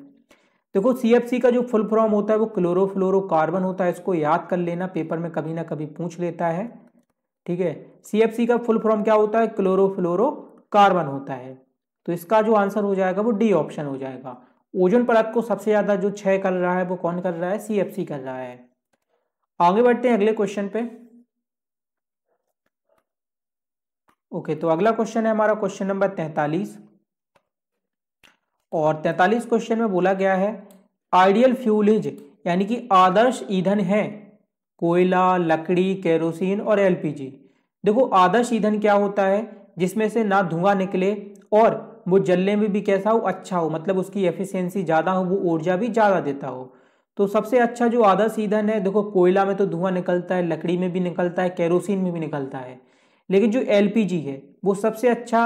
देखो CFC का जो फुल फॉर्म होता है वो क्लोरोफ्लोरोकार्बन होता है, इसको याद कर लेना, पेपर में कभी ना कभी पूछ लेता है। ठीक है, CFC का फुल फॉर्म क्या होता है? क्लोरोफ्लोरोकार्बन होता है। तो इसका जो आंसर हो जाएगा वो डी ऑप्शन हो जाएगा। ओजोन परत को सबसे ज्यादा जो क्षय कर रहा है वो कौन कर रहा है? CFC कर रहा है। आगे बढ़ते हैं अगले क्वेश्चन पे। ओके, तो अगला क्वेश्चन है हमारा क्वेश्चन नंबर 43, और 43 क्वेश्चन में बोला गया है आइडियल फ्यूलेज यानी कि आदर्श ईंधन है कोयला, लकड़ी, केरोसिन और LPG। देखो आदर्श ईंधन क्या होता है? जिसमें से ना धुआं निकले और वो जलने में भी कैसा हो? अच्छा हो, मतलब उसकी एफिशिएंसी ज्यादा हो, वो ऊर्जा भी ज्यादा देता हो। तो सबसे अच्छा जो आदर्श ईंधन है, देखो कोयला में तो धुआं निकलता है, लकड़ी में भी निकलता है, केरोसिन में भी निकलता है, लेकिन जो LPG है वो सबसे अच्छा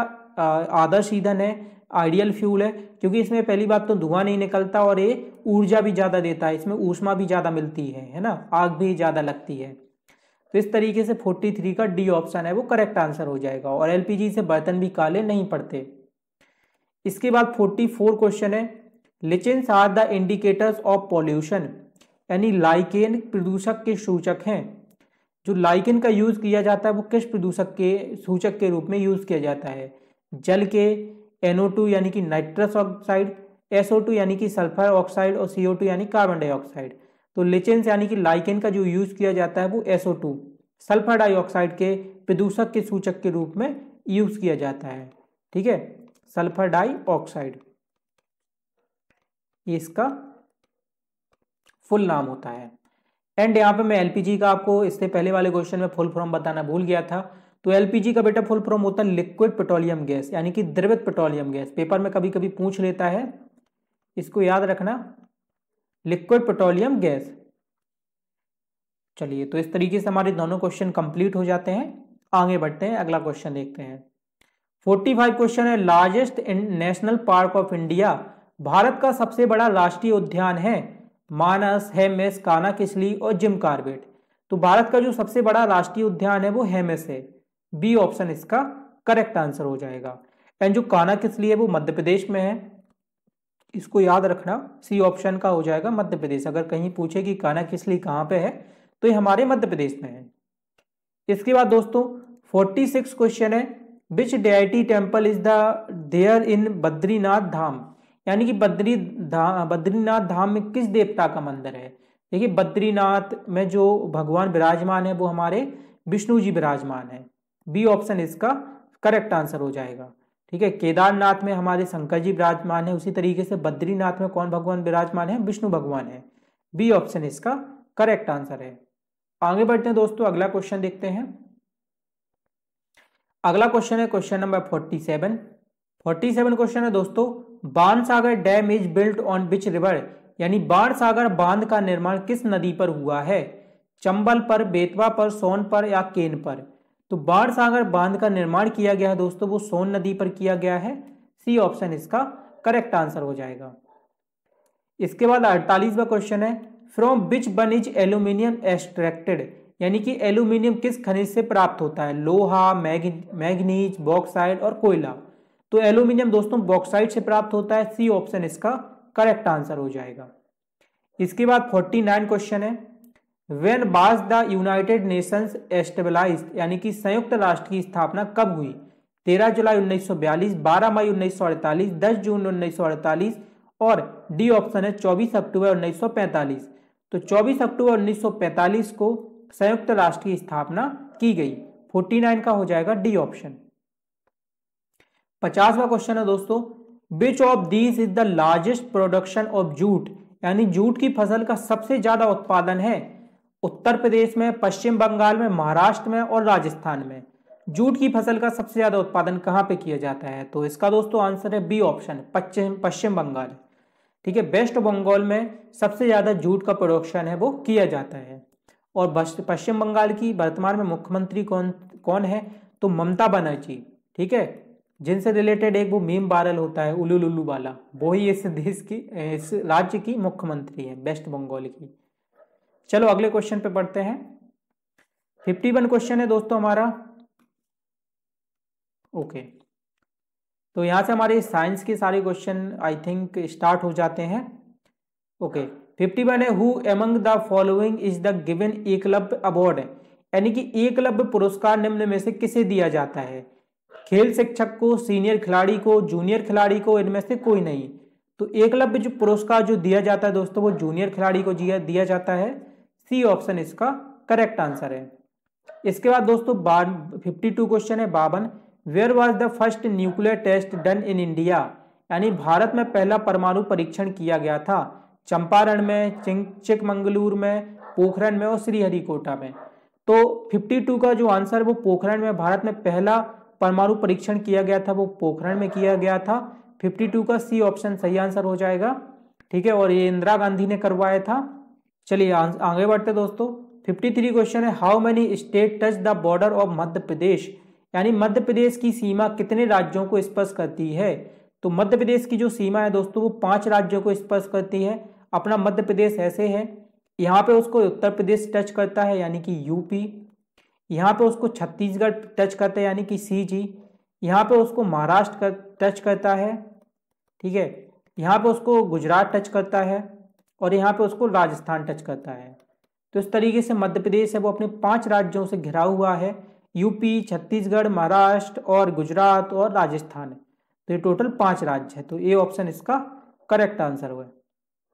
आदर्श ईंधन है, आइडियल फ्यूल है, क्योंकि इसमें पहली बात तो धुआं नहीं निकलता और ये ऊर्जा भी ज्यादा देता है, इसमें ऊष्मा भी ज्यादा मिलती है ना, आग भी ज्यादा लगती है। तो इस तरीके से 43 का डी ऑप्शन है वो करेक्ट आंसर हो जाएगा, और LPG से बर्तन भी काले नहीं पड़ते। इसके बाद 44 क्वेश्चन है lichens are the indicators of pollution, यानी लाइकेन प्रदूषक के सूचक हैं। जो लाइकेन का यूज किया जाता है वो किस प्रदूषक के सूचक के रूप में यूज किया जाता है? जल के, NO2 यानी कि नाइट्रस ऑक्साइड, SO2 यानी कि सल्फर ऑक्साइड और CO2 यानी कार्बन डाइऑक्साइड। तो लिचेंस यानी कि लाइकेन का जो यूज किया जाता है वो SO2 सल्फर डाइऑक्साइड के प्रदूषक के सूचक के रूप में यूज किया जाता है। ठीक है, सल्फर डाइऑक्साइड ये इसका फुल नाम होता है। एंड यहाँ पे मैं LPG का आपको इससे पहले वाले क्वेश्चन में फुल फॉर्म बताना भूल गया था। तो LPG का बेटा फुल फॉर्म होता है लिक्विड पेट्रोलियम गैस, यानी कि द्रवित पेट्रोलियम गैस। पेपर में कभी कभी पूछ लेता है, इसको याद रखना, लिक्विड पेट्रोलियम गैस। चलिए, तो इस तरीके से हमारे दोनों क्वेश्चन कंप्लीट हो जाते हैं। आगे बढ़ते हैं, अगला क्वेश्चन देखते हैं। 45 क्वेश्चन है largest national park of India, Bharat का सबसे बड़ा राष्ट्रीय उद्यान है मानस, हेमिस, कानाकिसली और जिम कार्बेट। तो भारत का जो सबसे बड़ा राष्ट्रीय उद्यान है वो हेमिस है, बी ऑप्शन इसका करेक्ट आंसर हो जाएगा। एंड जो कानाकिसली है वो मध्य प्रदेश में है, इसको याद रखना, सी ऑप्शन का हो जाएगा मध्य प्रदेश। अगर कहीं पूछे कि कानाकिसली कहाँ पे है तो ये हमारे मध्य प्रदेश में है। इसके बाद दोस्तों 46 क्वेश्चन है which deity temple is the there in Badrinath Dham, यानी कि बद्रीनाथ धाम में किस देवता का मंदिर है? देखिए बद्रीनाथ में जो भगवान विराजमान है वो हमारे विष्णु जी विराजमान है, बी ऑप्शन इसका करेक्ट आंसर हो जाएगा। ठीक है, केदारनाथ में हमारे शंकर जी विराजमान है, उसी तरीके से बद्रीनाथ में कौन भगवान विराजमान है? विष्णु भगवान है, बी ऑप्शन इसका करेक्ट आंसर है। आगे बढ़ते हैं दोस्तों, अगला क्वेश्चन देखते हैं। अगला क्वेश्चन है क्वेश्चन नंबर 47 क्वेश्चन है दोस्तों, Bansagar dam is built on which river, यानी बाणसागर बांध का निर्माण किस नदी पर हुआ है? चंबल पर, बेतवा पर, सोन पर या केन पर? तो बाणसागर बांध का निर्माण किया गया है दोस्तों वो सोन नदी पर किया गया है, सी ऑप्शन इसका करेक्ट आंसर हो जाएगा। इसके बाद 48वां क्वेश्चन है from which one is aluminium extracted, यानी कि एल्यूमिनियम किस खनिज से प्राप्त होता है? लोहा, मैग्नीज, बॉक्साइट और कोयला। तो एल्यूमिनियम दोस्तों बॉक्साइट से प्राप्त होता है, सी ऑप्शन इसका करेक्ट आंसर हो जाएगा। इसके बाद 49 क्वेश्चन है when was the United Nations established, यानी कि संयुक्त राष्ट्र की स्थापना कब हुई? 13 जुलाई 1942, 12 मई 1948, 10 जून 1948 और डी ऑप्शन है 24 अक्टूबर 1945। तो 24 अक्टूबर 1945 को संयुक्त राष्ट्र की स्थापना की गई, 49 का हो जाएगा डी ऑप्शन। 50वां क्वेश्चन है दोस्तों which of these is the largest production of jute, यानी जूट की फसल का सबसे ज्यादा उत्पादन है उत्तर प्रदेश में, पश्चिम बंगाल में, महाराष्ट्र में और राजस्थान में। जूट की फसल का सबसे ज्यादा उत्पादन कहां पे किया जाता है? तो इसका दोस्तों आंसर है बी ऑप्शन, पश्चिम बंगाल। ठीक है, वेस्ट बंगाल में सबसे ज्यादा जूट का प्रोडक्शन है वो किया जाता है। और पश्चिम बंगाल की वर्तमान में मुख्यमंत्री कौन है? तो ममता बनर्जी, ठीक है। जिनसे रिलेटेड एक वो मीम वायरल होता है उलू लुलू वाला, वो ही इस राज्य की मुख्यमंत्री है, वेस्ट बंगाल की। चलो अगले क्वेश्चन पे पढ़ते हैं। 51 क्वेश्चन है दोस्तों हमारा। ओके, तो यहां से हमारे साइंस के सारे क्वेश्चन आई थिंक स्टार्ट हो जाते हैं। ओके, 51 है, who among the following is the given Eklavya award, यानी कि एकलव्य पुरस्कार निम्न में से किसे दिया जाता है? खेल शिक्षक को, सीनियर खिलाड़ी को, जूनियर खिलाड़ी को, इनमें से कोई नहीं। तो एकलव्य जो पुरस्कार जो दिया जाता है दोस्तों वो जूनियर खिलाड़ी को दिया जाता है। सी ऑप्शन इसका करेक्ट आंसर है। इसके बाद दोस्तों 52 क्वेश्चन है 52, where was the first nuclear test done in India, यानी भारत में पहला परमाणु परीक्षण किया गया था? चंपारण में, चिकमंगलूर में, पोखरण में और श्रीहरिकोटा में। तो 52 का जो आंसर है वो पोखरण में, भारत में पहला परमाणु परीक्षण किया गया था वो पोखरण में किया गया था। 52 का सी ऑप्शन सही आंसर हो जाएगा, ठीक है। और ये इंदिरा गांधी ने करवाया था। चलिए आगे बढ़ते दोस्तों। 53 क्वेश्चन है, how many state touch the border of Madhya Pradesh, यानी मध्य प्रदेश की सीमा कितने राज्यों को स्पर्श करती है? तो मध्य प्रदेश की जो सीमा है दोस्तों वो 5 राज्यों को स्पर्श करती है। अपना मध्य प्रदेश ऐसे है, यहाँ पे उसको उत्तर प्रदेश टच करता है यानी कि यूपी, यहाँ पे उसको छत्तीसगढ़ टच करता है यानी कि सीजी, यहाँ पे उसको महाराष्ट्र टच करता है, ठीक है, यहाँ पे उसको गुजरात टच करता है और यहाँ पे उसको राजस्थान टच करता है। तो इस तरीके से मध्य प्रदेश है वो अपने 5 राज्यों से घिरा हुआ है, यूपी, छत्तीसगढ़, महाराष्ट्र और गुजरात और राजस्थान। तो ये टोटल 5 राज्य है, तो ए ऑप्शन इसका करेक्ट आंसर हुआ।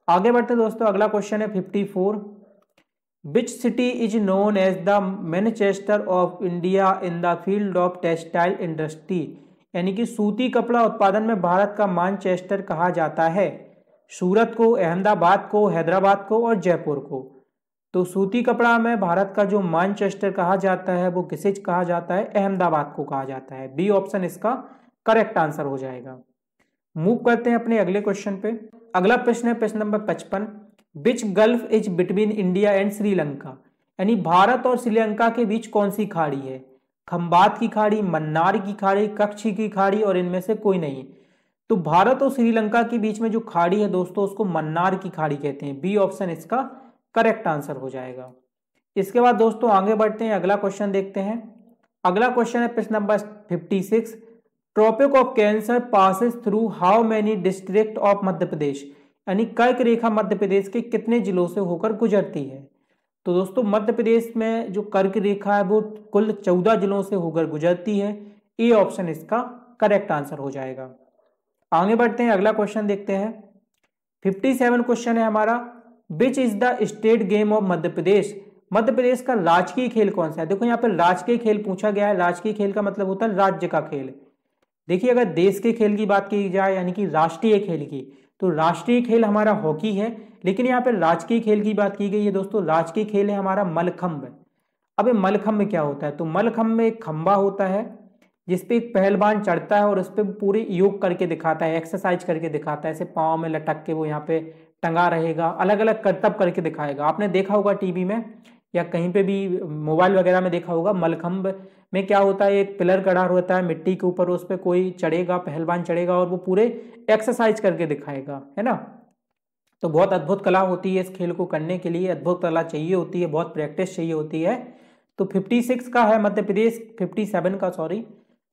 आगे बढ़ते दोस्तों, अगला क्वेश्चन है 54, which city is known as the Manchester of India in the field of textile industry, यानी कि सूती कपड़ा उत्पादन में भारत का मैनचेस्टर कहा जाता है? सूरत को, अहमदाबाद को, हैदराबाद को और जयपुर को। तो सूती कपड़ा में भारत का जो मैनचेस्टर कहा जाता है वो किसे कहा जाता है? अहमदाबाद को कहा जाता है। बी ऑप्शन इसका करेक्ट आंसर हो जाएगा। मूव करते हैं अपने अगले क्वेश्चन पे। अगला प्रश्न है प्रश्न number 55, which gulf is between India and Sri Lanka, यानी भारत और श्रीलंका के बीच कौन सी खाड़ी है? खंबात की खाड़ी, मन्नार की खाड़ी, कच्छ की खाड़ी और इनमें से कोई नहीं। तो भारत और श्रीलंका के बीच में जो खाड़ी है दोस्तों उसको मन्नार की खाड़ी कहते हैं। बी ऑप्शन इसका करेक्ट आंसर हो जाएगा। इसके बाद दोस्तों आगे बढ़ते हैं, अगला क्वेश्चन देखते हैं। अगला क्वेश्चन है प्रश्न number 56, tropic of cancer passes through how many district of Madhya Pradesh, यानी कर्क रेखा मध्य प्रदेश के कितने जिलों से होकर गुजरती है? तो दोस्तों मध्य प्रदेश में जो कर्क रेखा है वो कुल 14 जिलों से होकर गुजरती है। ए ऑप्शन इसका करेक्ट आंसर हो जाएगा। आगे बढ़ते हैं, अगला क्वेश्चन देखते हैं। 57 क्वेश्चन है हमारा, which is the state game of Madhya Pradesh, Madhya Pradesh का राजकीय खेल कौन सा है? देखो यहाँ पर राजकीय खेल पूछा गया है। राजकीय खेल का मतलब होता है राज्य का खेल। देखिए अगर देश के खेल की बात की जाए यानी कि राष्ट्रीय खेल की, तो राष्ट्रीय खेल हमारा हॉकी है, लेकिन यहाँ पर राजकीय खेल की बात की गई है दोस्तों। राजकीय खेल है हमारा मलखंभ। अब ये मलखंभ में क्या होता है? तो मलखंभ में एक खंबा होता है जिसपे एक पहलवान चढ़ता है और उस पर पूरे योग करके दिखाता है, एक्सरसाइज करके दिखाता है, ऐसे पाँव में लटक के वो यहाँ पे टंगा रहेगा, अलग अलग करतब करके दिखाएगा। आपने देखा होगा टीवी में या कहीं पे भी मोबाइल वगैरह में देखा होगा। मलखंभ में क्या होता है, एक पिलर गड़ा होता है मिट्टी के ऊपर, उस पर कोई चढ़ेगा, पहलवान चढ़ेगा और वो पूरे एक्सरसाइज करके दिखाएगा, है ना। तो बहुत अद्भुत कला होती है इस खेल को करने के लिए, अद्भुत कला चाहिए होती है, बहुत प्रैक्टिस चाहिए होती है। तो 56 का है मध्य प्रदेश, 57 का सॉरी,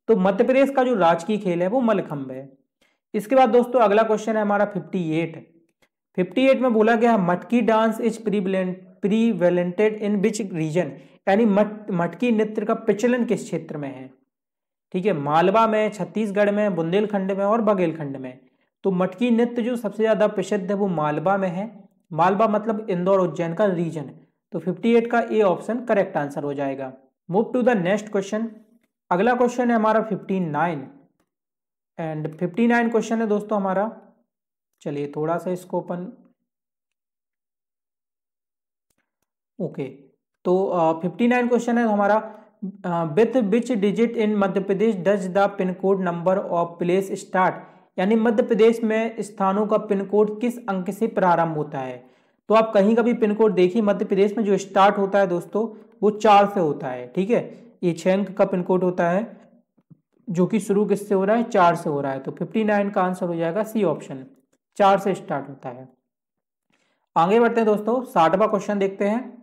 तो मध्य प्रदेश का जो राजकीय खेल है वो मलखंभ है। इसके बाद दोस्तों अगला क्वेश्चन है हमारा 58 में बोला गया Matki dance is prevalented in which region, यानी मटकी नृत्य का प्रचलन किस क्षेत्र में है? ठीक है, मालवा में, छत्तीसगढ़ में, बुंदेलखंड में और बघेलखंड में। तो मटकी नृत्य जो सबसे ज्यादा प्रसिद्ध है वो मालवा में है। मालवा मतलब इंदौर उज्जैन का रीजन। तो 58 का ए ऑप्शन करेक्ट आंसर हो जाएगा। Move to the next question. अगला क्वेश्चन है हमारा 59 एंड 59 क्वेश्चन है दोस्तों हमारा। चलिए थोड़ा सा इसको अपन ओके, तो 59 क्वेश्चन है हमारा, with which digit in Madhya Pradesh does the pin code number of place start, यानी मध्य प्रदेश में स्थानों का पिन कोड किस अंक से प्रारंभ होता है? तो आप कहीं का भी पिन कोड देखिए, मध्य प्रदेश में जो स्टार्ट होता है दोस्तों वो 4 से होता है, ठीक है। ये 6 अंक का पिन कोड होता है जो कि शुरू किससे हो रहा है, 4 से हो रहा है। तो 59 का आंसर हो जाएगा सी ऑप्शन, 4 से स्टार्ट होता है। आगे बढ़ते हैं दोस्तों, 60वां क्वेश्चन देखते हैं।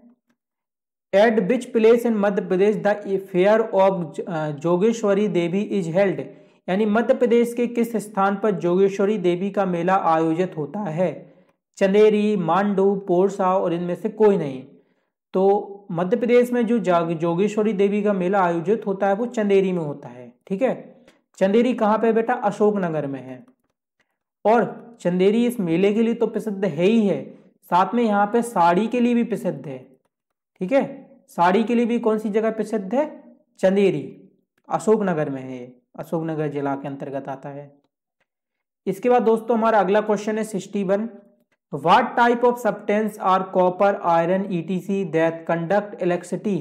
Eight which place in Madhya Pradesh the fair of Jogeshwari Devi is held, यानी मध्य प्रदेश के किस स्थान पर जोगेश्वरी देवी का मेला आयोजित होता है। चंदेरी, मांडू, पोरसा और इनमें से कोई नहीं। तो मध्य प्रदेश में जो जोगेश्वरी देवी का मेला आयोजित होता है वो चंदेरी में होता है, ठीक है। चंदेरी कहाँ पे बेटा, अशोकनगर में है। और चंदेरी इस मेले के लिए तो प्रसिद्ध है ही है, साथ में यहाँ पे साड़ी के लिए भी प्रसिद्ध है, ठीक है। साड़ी के लिए भी कौन सी जगह प्रसिद्ध है, चंदेरी, अशोकनगर में है, अशोकनगर जिला के अंतर्गत आता है। इसके बाद दोस्तों हमारा अगला क्वेश्चन है 61। What type of substance are copper, iron, ETC that conduct electricity,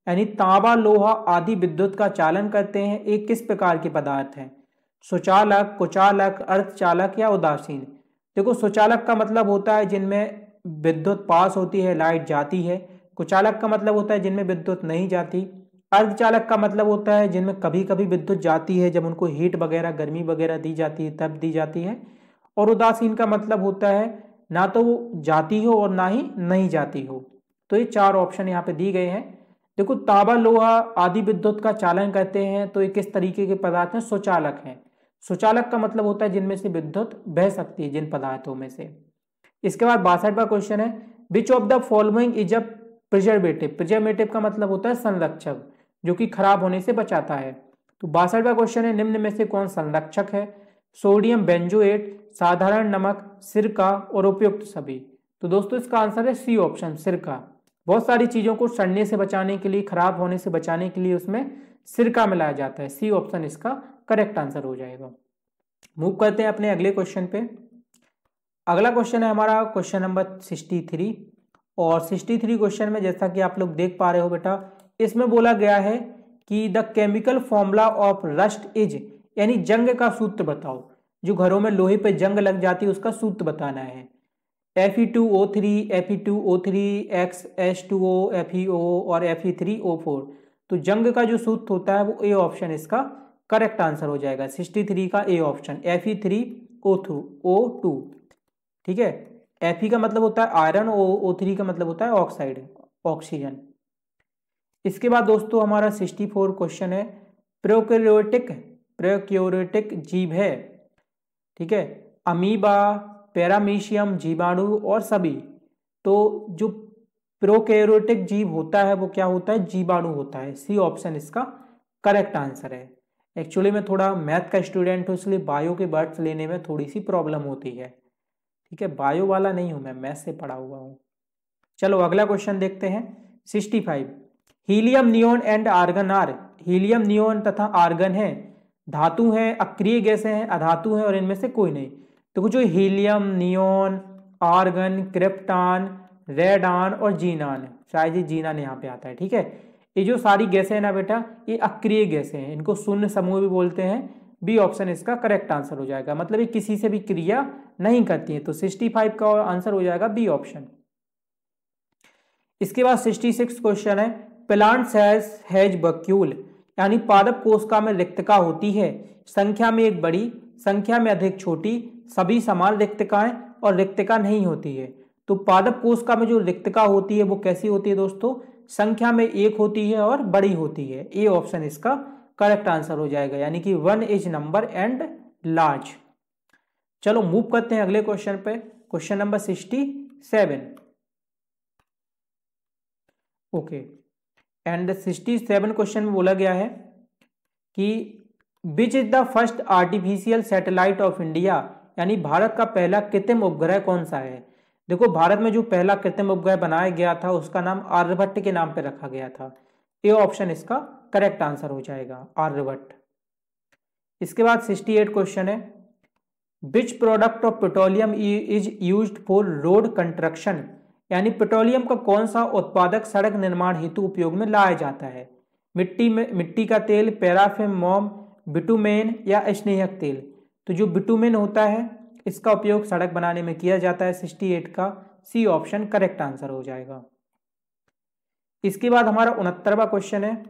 यानी तांबा, लोहा आदि विद्युत का चालन करते हैं, एक किस प्रकार के पदार्थ हैं। सुचालक, कुचालक, अर्धचालक या उदासीन। देखो सुचालक का मतलब होता है जिनमें विद्युत पास होती है, लाइट जाती है। कुचालक का मतलब होता है जिनमें विद्युत नहीं जाती। अर्धचालक का मतलब होता है जिनमें कभी कभी विद्युत जाती है, जब उनको हीट वगैरह, गर्मी वगैरह दी जाती है तब दी जाती है। और उदासीन का मतलब होता है ना तो वो जाती हो और ना ही नहीं जाती हो। तो ये 4 ऑप्शन यहाँ पे दिए गए हैं। देखो तांबा, लोहा आदि विद्युत का चालन करते हैं, तो ये किस तरीके के पदार्थ हैं, सुचालक हैं। सुचालक का मतलब होता है जिनमें से विद्युत बह सकती है, जिन पदार्थों में से। इसके बाद 62वां क्वेश्चन है, विच of the following is a preservative. Preservative का मतलब होता है संरक्षक, जो कि खराब होने से बचाता है। तो 62वां क्वेश्चन है, निम्न में से कौन संरक्षक है। सोडियम बेंजोएट, साधारण नमक, सिरका और उपयुक्त सभी। तो दोस्तों इसका आंसर है सी ऑप्शन, सिरका। बहुत सारी चीजों को सड़ने से बचाने के लिए, खराब होने से बचाने के लिए उसमें सिरका मिलाया जाता है। सी ऑप्शन इसका करेक्ट आंसर हो जाएगा। मूव करते हैं अपने अगले क्वेश्चन पे। अगला क्वेश्चन है हमारा क्वेश्चन नंबर 63। और 63 क्वेश्चन में जैसा कि आप लोग देख पा रहे हो बेटा, इसमें बोला गया है कि the chemical formula of rust is, यानी जंग का सूत्र बताओ। जो घरों में लोहे पे जंग लग जाती है उसका सूत्र बताना है। Fe2O3, Fe2O3, X H2O, FeO और Fe3O4। तो जंग का जो सूत्र होता है वो ए ऑप्शन इसका करेक्ट आंसर हो जाएगा। 63 का ए ऑप्शन, Fe3O2, ठीक है। Fe का मतलब होता है आयरन, O3 का मतलब होता है ऑक्साइड, ऑक्सीजन। इसके बाद दोस्तों हमारा 64 क्वेश्चन है, प्रोकैरियोटिक जीव है, ठीक है। अमीबा, पैरामीशियम, जीवाणु और सभी। तो जो प्रोकैरियोटिक जीव होता है वो क्या होता है, जीवाणु होता है। सी ऑप्शन इसका करेक्ट आंसर है। एक्चुअली मैं थोड़ा मैथ का स्टूडेंट हूँ, इसलिए बायो के वर्ड्स लेने में थोड़ी सी प्रॉब्लम होती है, ठीक है। बायो वाला नहीं हूं मैं, मैथ से पढ़ा हुआ हूं। चलो अगला क्वेश्चन देखते हैं 65। Helium, neon and argon are, helium, neon तथा आर्गन है, धातु हैं, अक्रिय गैसें हैं, अधातु हैं और इनमें से कोई नहीं। तो कुछ helium, neon, argon, krypton, radon और जीनान, शायद ये जीनान यहाँ पे आता है, ठीक है। ये जो सारी गैसें हैं ना बेटा, ये अक्रिय गैसें हैं, इनको शून्य समूह भी बोलते हैं। बी ऑप्शन इसका करेक्ट आंसर हो जाएगा, मतलब ये किसी से भी क्रिया नहीं करती है। तो 65 का आंसर हो जाएगा बी ऑप्शन। इसके बाद 66 क्वेश्चन है, प्लांट्स हैज वैक्यूल, यानी पादप कोशिका में रिक्तका होती है, संख्या में एक बड़ी, संख्या में अधिक छोटी, सभी समान रिक्तकाएं और रिक्तका नहीं होती है। तो पादप कोशिका में जो रिक्तका होती है वो कैसी होती है दोस्तों, संख्या में एक होती है और बड़ी होती है। ए ऑप्शन इसका करेक्ट आंसर हो जाएगा, यानी कि 1 इज नंबर एंड लार्ज। चलो मूव करते हैं अगले क्वेश्चन पे, question number 67। Okay, and 67 question में बोला गया है कि विच is the first artificial satellite of India, यानी भारत का पहला कृत्रिम उपग्रह कौन सा है। देखो भारत में जो पहला कृत्रिम उपग्रह बनाया गया था उसका नाम आर्यभट्ट के नाम पर रखा गया था। ए ऑप्शन इसका करेक्ट आंसर हो जाएगा, आर्यभट्ट। इसके बाद 68 क्वेश्चन है, which product of petroleum is used for road construction, यानी पेट्रोलियम का कौन सा उत्पादक सड़क निर्माण हेतु उपयोग में लाया जाता है। मिट्टी का तेल, पैराफिन, मोम, बिटुमेन या स्नेहक तेल। तो जो बिटुमेन होता है इसका उपयोग सड़क बनाने में किया जाता है। 68 का सी ऑप्शन करेक्ट आंसर हो जाएगा। इसके बाद हमारा 69वां क्वेश्चन है,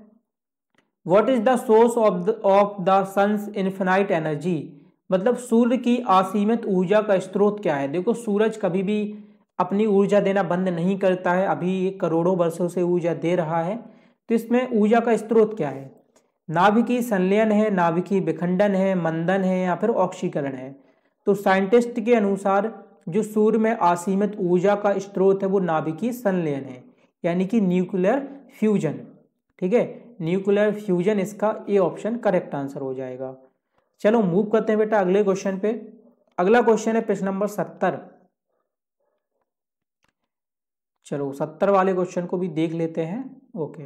what is the source of the sun's infinite energy, मतलब सूर्य की असीमित ऊर्जा का स्रोत क्या है। देखो सूरज कभी भी अपनी ऊर्जा देना बंद नहीं करता है, अभी ये करोड़ों वर्षों से ऊर्जा दे रहा है। तो इसमें ऊर्जा का स्रोत क्या है, नाभिकीय संलयन है, नाभिकीय विखंडन है, मंदन है या फिर ऑक्सीकरण है। तो साइंटिस्ट के अनुसार जो सूर्य में असीमित ऊर्जा का स्रोत है वो नाभिकीय संलयन है, यानी कि न्यूक्लियर फ्यूजन। ठीक है, न्यूक्लियर फ्यूजन इसका ए ऑप्शन करेक्ट आंसर हो जाएगा। चलो मूव करते हैं बेटा अगले क्वेश्चन पे। अगला क्वेश्चन है प्रश्न नंबर 70। चलो 70 वाले क्वेश्चन को भी देख लेते हैं। ओके,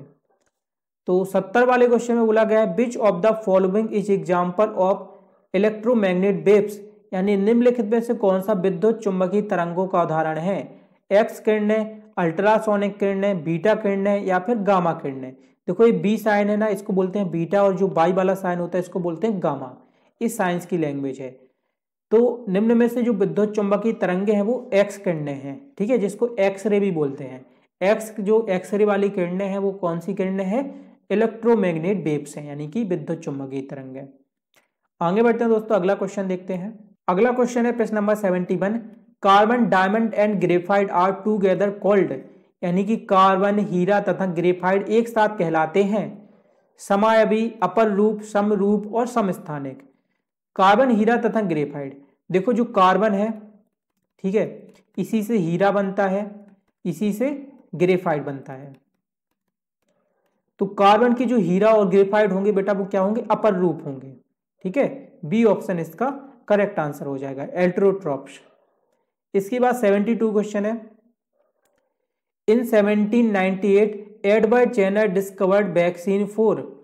तो 70 वाले क्वेश्चन में बोला गया है विच of the following is example of electromagnet waves, यानी निम्नलिखित में से कौन सा विद्युत चुंबकीय तरंगों का उदाहरण है। एक्स किरणें, अल्ट्रासोनिक किरणें, बीटा किरणें या फिर गामा किरणें। देखो ये बी साइन है ना, इसको बोलते हैं बीटा, और जो बाई वाला साइन होता है इसको बोलते हैं गामा। इस साइंस की लैंग्वेज है। तो निम्न में से जो विद्युत चुंबकीय तरंगे हैं वो एक्स किरणें हैं। ठीक है, जिसको एक्सरे भी बोलते हैं। एक्स जो एक्सरे वाली किरणें हैं वो कौन सी किरणें हैं, इलेक्ट्रोमैग्नेट वेव्स हैं, यानी कि विद्युत चुंबकीय तरंगे। आगे बढ़ते हैं दोस्तों, अगला क्वेश्चन देखते हैं। अगला क्वेश्चन है प्रश्न number 71, carbon, diamond and graphite are together called, यानी कि कार्बन, हीरा तथा ग्रेफाइट एक साथ कहलाते हैं समायवी, अपर रूप, समरूप और समस्थानिक। कार्बन, हीरा तथा ग्रेफाइट। देखो जो कार्बन है, ठीक है, इसी से हीरा बनता है, इसी से ग्रेफाइट बनता है। तो कार्बन की जो हीरा और ग्रेफाइट होंगे बेटा वो क्या होंगे, अपर रूप होंगे। ठीक है, बी ऑप्शन इसका करेक्ट आंसर हो जाएगा, एल्ट्रोट्रॉप्स। इसके बाद 72 क्वेश्चन है, in 1798 Edward Jenner discovered vaccine for,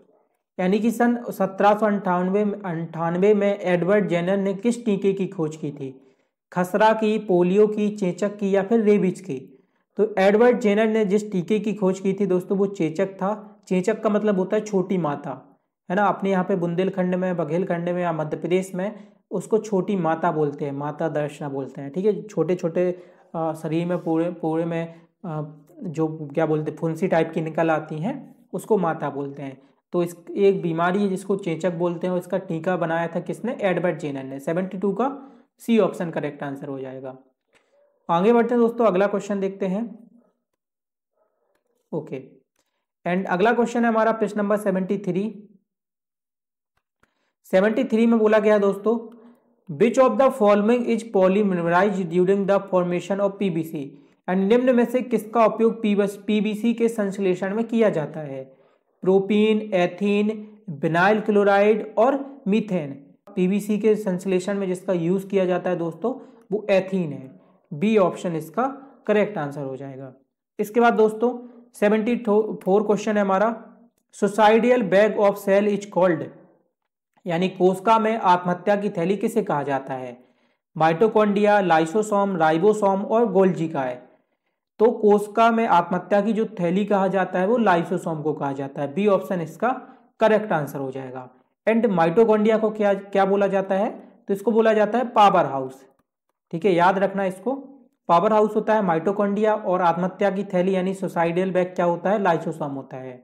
यानी कि सन 1798 में एडवर्ड जेनर ने किस टीके की खोज की थी, खसरा की, पोलियो की, चेचक की या फिर रेबीज की। तो एडवर्ड जेनर ने जिस टीके की खोज की थी दोस्तों वो चेचक था। चेचक का मतलब होता है छोटी माता, है ना। अपने यहाँ पे बुंदेलखंड में, बघेलखंड में या मध्य प्रदेश में उसको छोटी माता बोलते हैं, माता दर्शना बोलते हैं। ठीक है, छोटे छोटे शरीर में पूरे में जो क्या बोलते हैं फुंसी टाइप की निकल आती हैं उसको माता बोलते हैं। तो इस एक बीमारी है जिसको चेचक बोलते हैं, और इसका टीका बनाया था किसने, एडवर्ड जेनर ने। 72 का सी ऑप्शन करेक्ट आंसर हो जाएगा। आगे बढ़ते हैं दोस्तों, अगला क्वेश्चन देखते हैं। ओके, एंड अगला क्वेश्चन है हमारा प्रश्न नंबर 73। 73 में बोला गया दोस्तों, which of the following is polymerise during the formation of PBC, यानी निम्न में से किसका उपयोग पीबीसी के संश्लेषण में किया जाता है। प्रोपीन, एथीन, विनाइल क्लोराइड और मीथेन। पीबीसी के संश्लेषण में जिसका यूज किया जाता है दोस्तों वो एथीन है। बी ऑप्शन इसका करेक्ट आंसर हो जाएगा। इसके बाद दोस्तों 74 क्वेश्चन है हमारा, suicidal bag of cell is called, यानी कोशिका में आत्महत्या की थैली किसे कहा जाता है। माइटोकॉन्ड्रिया, लाइसोसोम, राइबोसोम और गोल्जी का है। तो कोशिका में आत्महत्या की जो थैली कहा जाता है वो लाइसोसोम को कहा जाता है। बी ऑप्शन इसका करेक्ट आंसर हो जाएगा। एंड माइटोकॉन्ड्रिया को क्या क्या बोला जाता है, तो इसको बोला जाता है पावर हाउस। ठीक है, याद रखना इसको, पावर हाउस होता है माइटोकॉन्ड्रिया, और आत्महत्या की थैली यानी सुसाइडल बैग क्या होता है, लाइसोसोम होता है।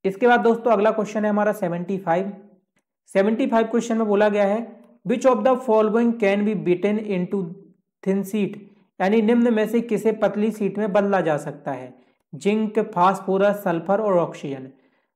इसके बाद दोस्तों अगला क्वेश्चन है हमारा 75 क्वेश्चन में बोला गया है, विच of the following can be bitten into thin sheet, यानी निम्न में से किसे पतली शीट में बदला जा सकता है। जिंक, फास्फोरस, सल्फर और ऑक्सीजन।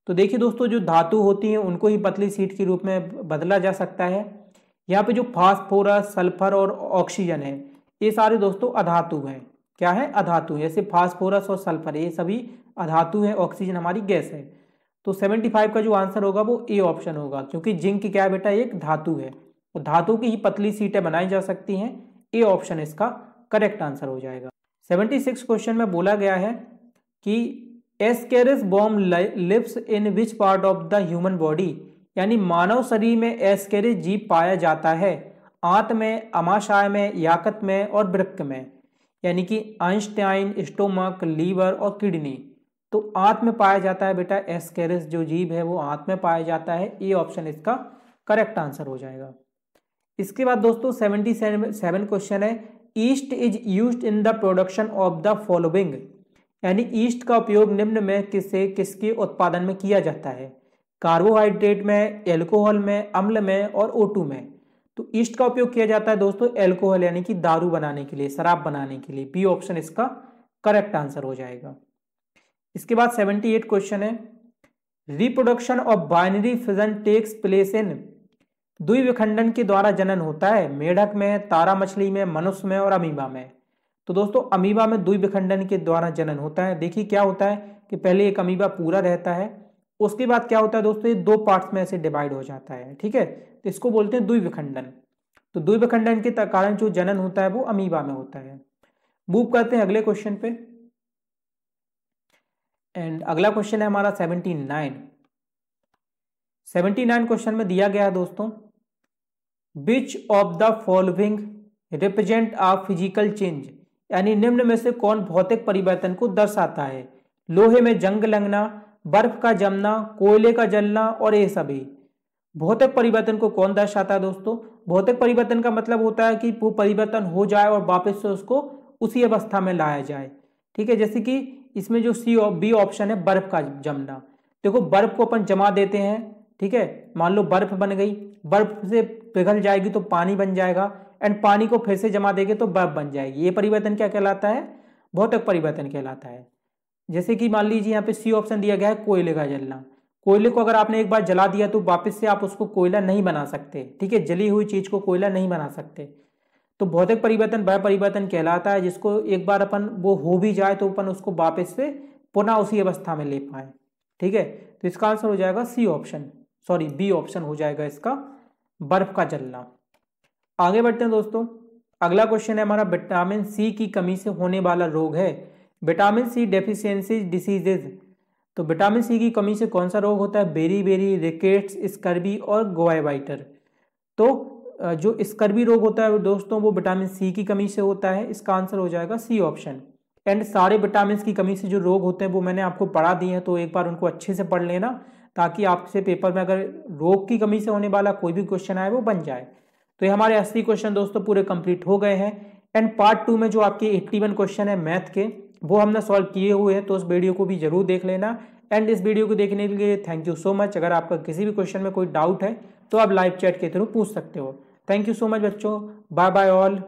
तो देखिए दोस्तों जो धातु होती हैं उनको ही पतली शीट के रूप में बदला जा सकता है। यहाँ पे जो फास्फोरस, सल्फर और ऑक्सीजन है ये सारे दोस्तों अधातु हैं। क्या है, अधातु। जैसे फास्फोरस और सल्फर ये सभी अधातु है, ऑक्सीजन हमारी गैस है। तो 75 का जो आंसर होगा वो ए ऑप्शन होगा, क्योंकि जिंक क्या है बेटा, एक धातु है, और धातु की ही पतली सीटें बनाई जा सकती हैं। ए ऑप्शन इसका करेक्ट आंसर हो जाएगा। 76 क्वेश्चन में बोला गया है कि ascaris bomb lives in which part of the human body, यानी मानव शरीर में एस्केरिस जीव पाया जाता है। आंत में, अमाशय में, याकत में और वृक्क में, यानी कि आइंस्टाइन, स्टोमक, लीवर और किडनी। तो आंत में पाया जाता है बेटा, एस्केरिस जो जीव है वो आंत में पाया जाता है। ए ऑप्शन इसका करेक्ट आंसर हो जाएगा। इसके बाद दोस्तों 77 क्वेश्चन है, east is used in the production of the following, यानी ईस्ट का उपयोग निम्न में किसके उत्पादन में किया जाता है? कार्बोहाइड्रेट में, एल्कोहल में, अम्ल में और O2 में। तो ईस्ट का उपयोग किया जाता है दोस्तों एल्कोहल यानी कि दारू बनाने के लिए, शराब बनाने के लिए। बी ऑप्शन इसका करेक्ट आंसर हो जाएगा। इसके बाद 78 क्वेश्चन है, reproduction of binary fission takes place in, द्विविखंडन के द्वारा जनन होता है मेढक में, तारा मछली में, मनुष्य में और अमीबा में। तो दोस्तों अमीबा में द्विविखंडन के द्वारा जनन होता है। देखिए क्या होता है कि पहले एक अमीबा पूरा रहता है, उसके बाद क्या होता है दोस्तों ये दो पार्ट्स में ऐसे डिवाइड हो जाता है, ठीक है, तो इसको बोलते हैं द्विविखंडन। तो द्विविखंडन के कारण जो जनन होता है वो अमीबा में होता है। मूव करते हैं अगले क्वेश्चन पे, एंड अगला क्वेश्चन है हमारा 79 क्वेश्चन में दिया गया है दोस्तों, which of the following represent a physical change, यानी निम्न में से कौन भौतिक परिवर्तन को दर्शाता है? लोहे में जंग लगना, बर्फ का जमना, कोयले का जलना और ये सभी। भौतिक परिवर्तन को कौन दर्शाता है दोस्तों? भौतिक परिवर्तन का मतलब होता है कि वो परिवर्तन हो जाए और वापस से उसको उसी अवस्था में लाया जाए, ठीक है। जैसे कि इसमें जो सी और बी ऑप्शन है बर्फ का जमना। देखो बर्फ को अपन जमा देते हैं, ठीक है, मान लो बर्फ बन गई, बर्फ से पिघल जाएगी तो पानी बन जाएगा, एंड पानी को फिर से जमा देंगे तो बर्फ बन जाएगी। ये परिवर्तन क्या कहलाता है? भौतिक परिवर्तन कहलाता है। जैसे कि मान लीजिए यहाँ पे सी ऑप्शन दिया गया है कोयले का जलना। कोयले को अगर आपने एक बार जला दिया तो वापस से आप उसको कोयला नहीं बना सकते, ठीक है, जली हुई चीज को कोयला नहीं बना सकते। तो भौतिक परिवर्तन वह परिवर्तन कहलाता है जिसको एक बार अपन वो हो भी जाए तो अपन उसको वापस से पुनः उसी अवस्था में ले पाए, ठीक है। तो इसका आंसर हो जाएगा C option, sorry B option हो जाएगा इसका, बर्फ का जलना। आगे बढ़ते हैं दोस्तों, अगला क्वेश्चन है हमारा, विटामिन सी की कमी से होने वाला रोग है, विटामिन सी डेफिशिएंसी डिसीजेज। तो विटामिन सी की कमी से कौन सा रोग होता है? बेरी, रिकेट्स, स्कर्वी और गोआइवाइटर। तो जो स्कर्वी रोग होता है दोस्तों वो विटामिन सी की कमी से होता है। इसका आंसर हो जाएगा सी ऑप्शन। एंड सारे विटामिन की कमी से जो रोग होते हैं वो मैंने आपको पढ़ा दिए हैं, तो एक बार उनको अच्छे से पढ़ लेना ताकि आपसे पेपर में अगर रोग की कमी से होने वाला कोई भी क्वेश्चन आए वो बन जाए। तो ये हमारे 80 क्वेश्चन दोस्तों पूरे कंप्लीट हो गए हैं। एंड पार्ट 2 में जो आपके 81 क्वेश्चन है मैथ के वो हमने सॉल्व किए हुए हैं, तो उस वीडियो को भी जरूर देख लेना। एंड इस वीडियो को देखने के लिए थैंक यू सो मच। अगर आपका किसी भी क्वेश्चन में कोई डाउट है तो आप लाइव चैट के थ्रू पूछ सकते हो। थैंक यू सो मच बच्चों, बाय बाय ऑल।